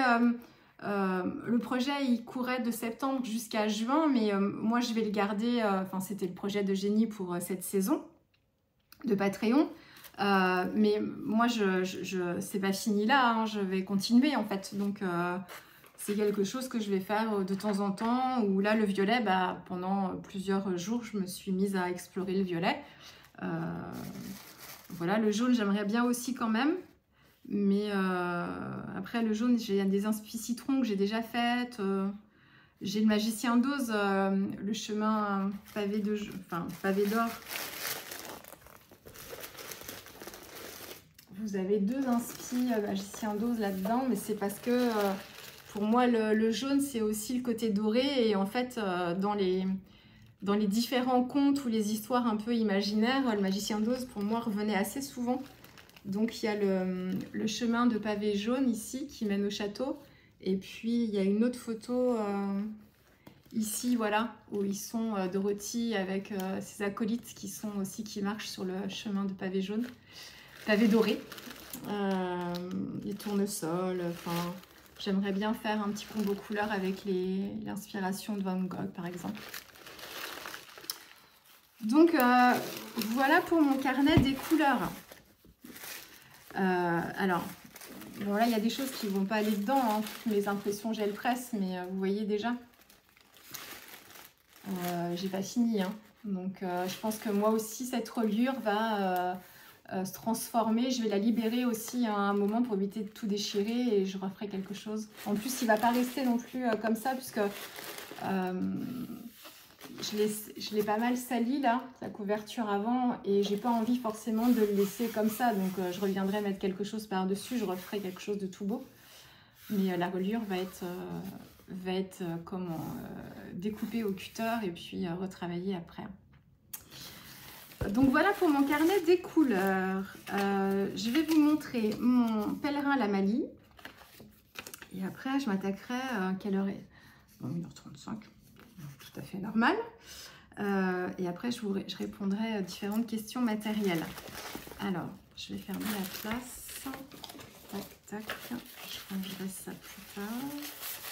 le projet, il courait de septembre jusqu'à juin. Mais moi, je vais le garder. Enfin, c'était le projet de Génie pour cette saison de Patreon. Mais moi, c'est pas fini là, hein, je vais continuer en fait. Donc, c'est quelque chose que je vais faire de temps en temps. Où là, le violet, bah, pendant plusieurs jours, je me suis mise à explorer le violet. Voilà, le jaune, j'aimerais bien aussi quand même. Mais après, le jaune, j'ai des inspi citron que j'ai déjà faites. J'ai le magicien d'Oz, le chemin pavé d'or. Vous avez deux inspi magicien d'Oz là-dedans, mais c'est parce que pour moi le jaune c'est aussi le côté doré et en fait dans les différents contes ou les histoires un peu imaginaires, le magicien d'Oz pour moi revenait assez souvent. Donc il y a le chemin de pavé jaune ici qui mène au château et puis il y a une autre photo ici voilà où ils sont Dorothy avec ses acolytes qui marchent sur le chemin de pavé jaune. Pavé doré, les tournesols, enfin, j'aimerais bien faire un petit combo couleur avec l'inspiration de Van Gogh par exemple. Donc voilà pour mon carnet des couleurs. Alors, bon là il y a des choses qui ne vont pas aller dedans, hein, toutes mes impressions gel presse, mais vous voyez déjà, j'ai pas fini. Hein. Donc je pense que moi aussi cette reliure va... se transformer, je vais la libérer aussi à un moment pour éviter de tout déchirer et je referai quelque chose. En plus, il ne va pas rester non plus comme ça puisque je l'ai pas mal sali là, sa couverture avant et j'ai pas envie forcément de le laisser comme ça. Donc je reviendrai mettre quelque chose par-dessus, je referai quelque chose de tout beau. Mais la reliure va être découpée au cutter et puis retravaillée après. Donc voilà pour mon carnet des couleurs. Je vais vous montrer mon pèlerin Lamalie. Et après, je m'attaquerai à quelle heure est... Bon, 1h35, tout à fait normal. Et après, je répondrai à différentes questions matérielles. Alors, je vais fermer la place. Tac, tac. Je rangerai ça plus tard.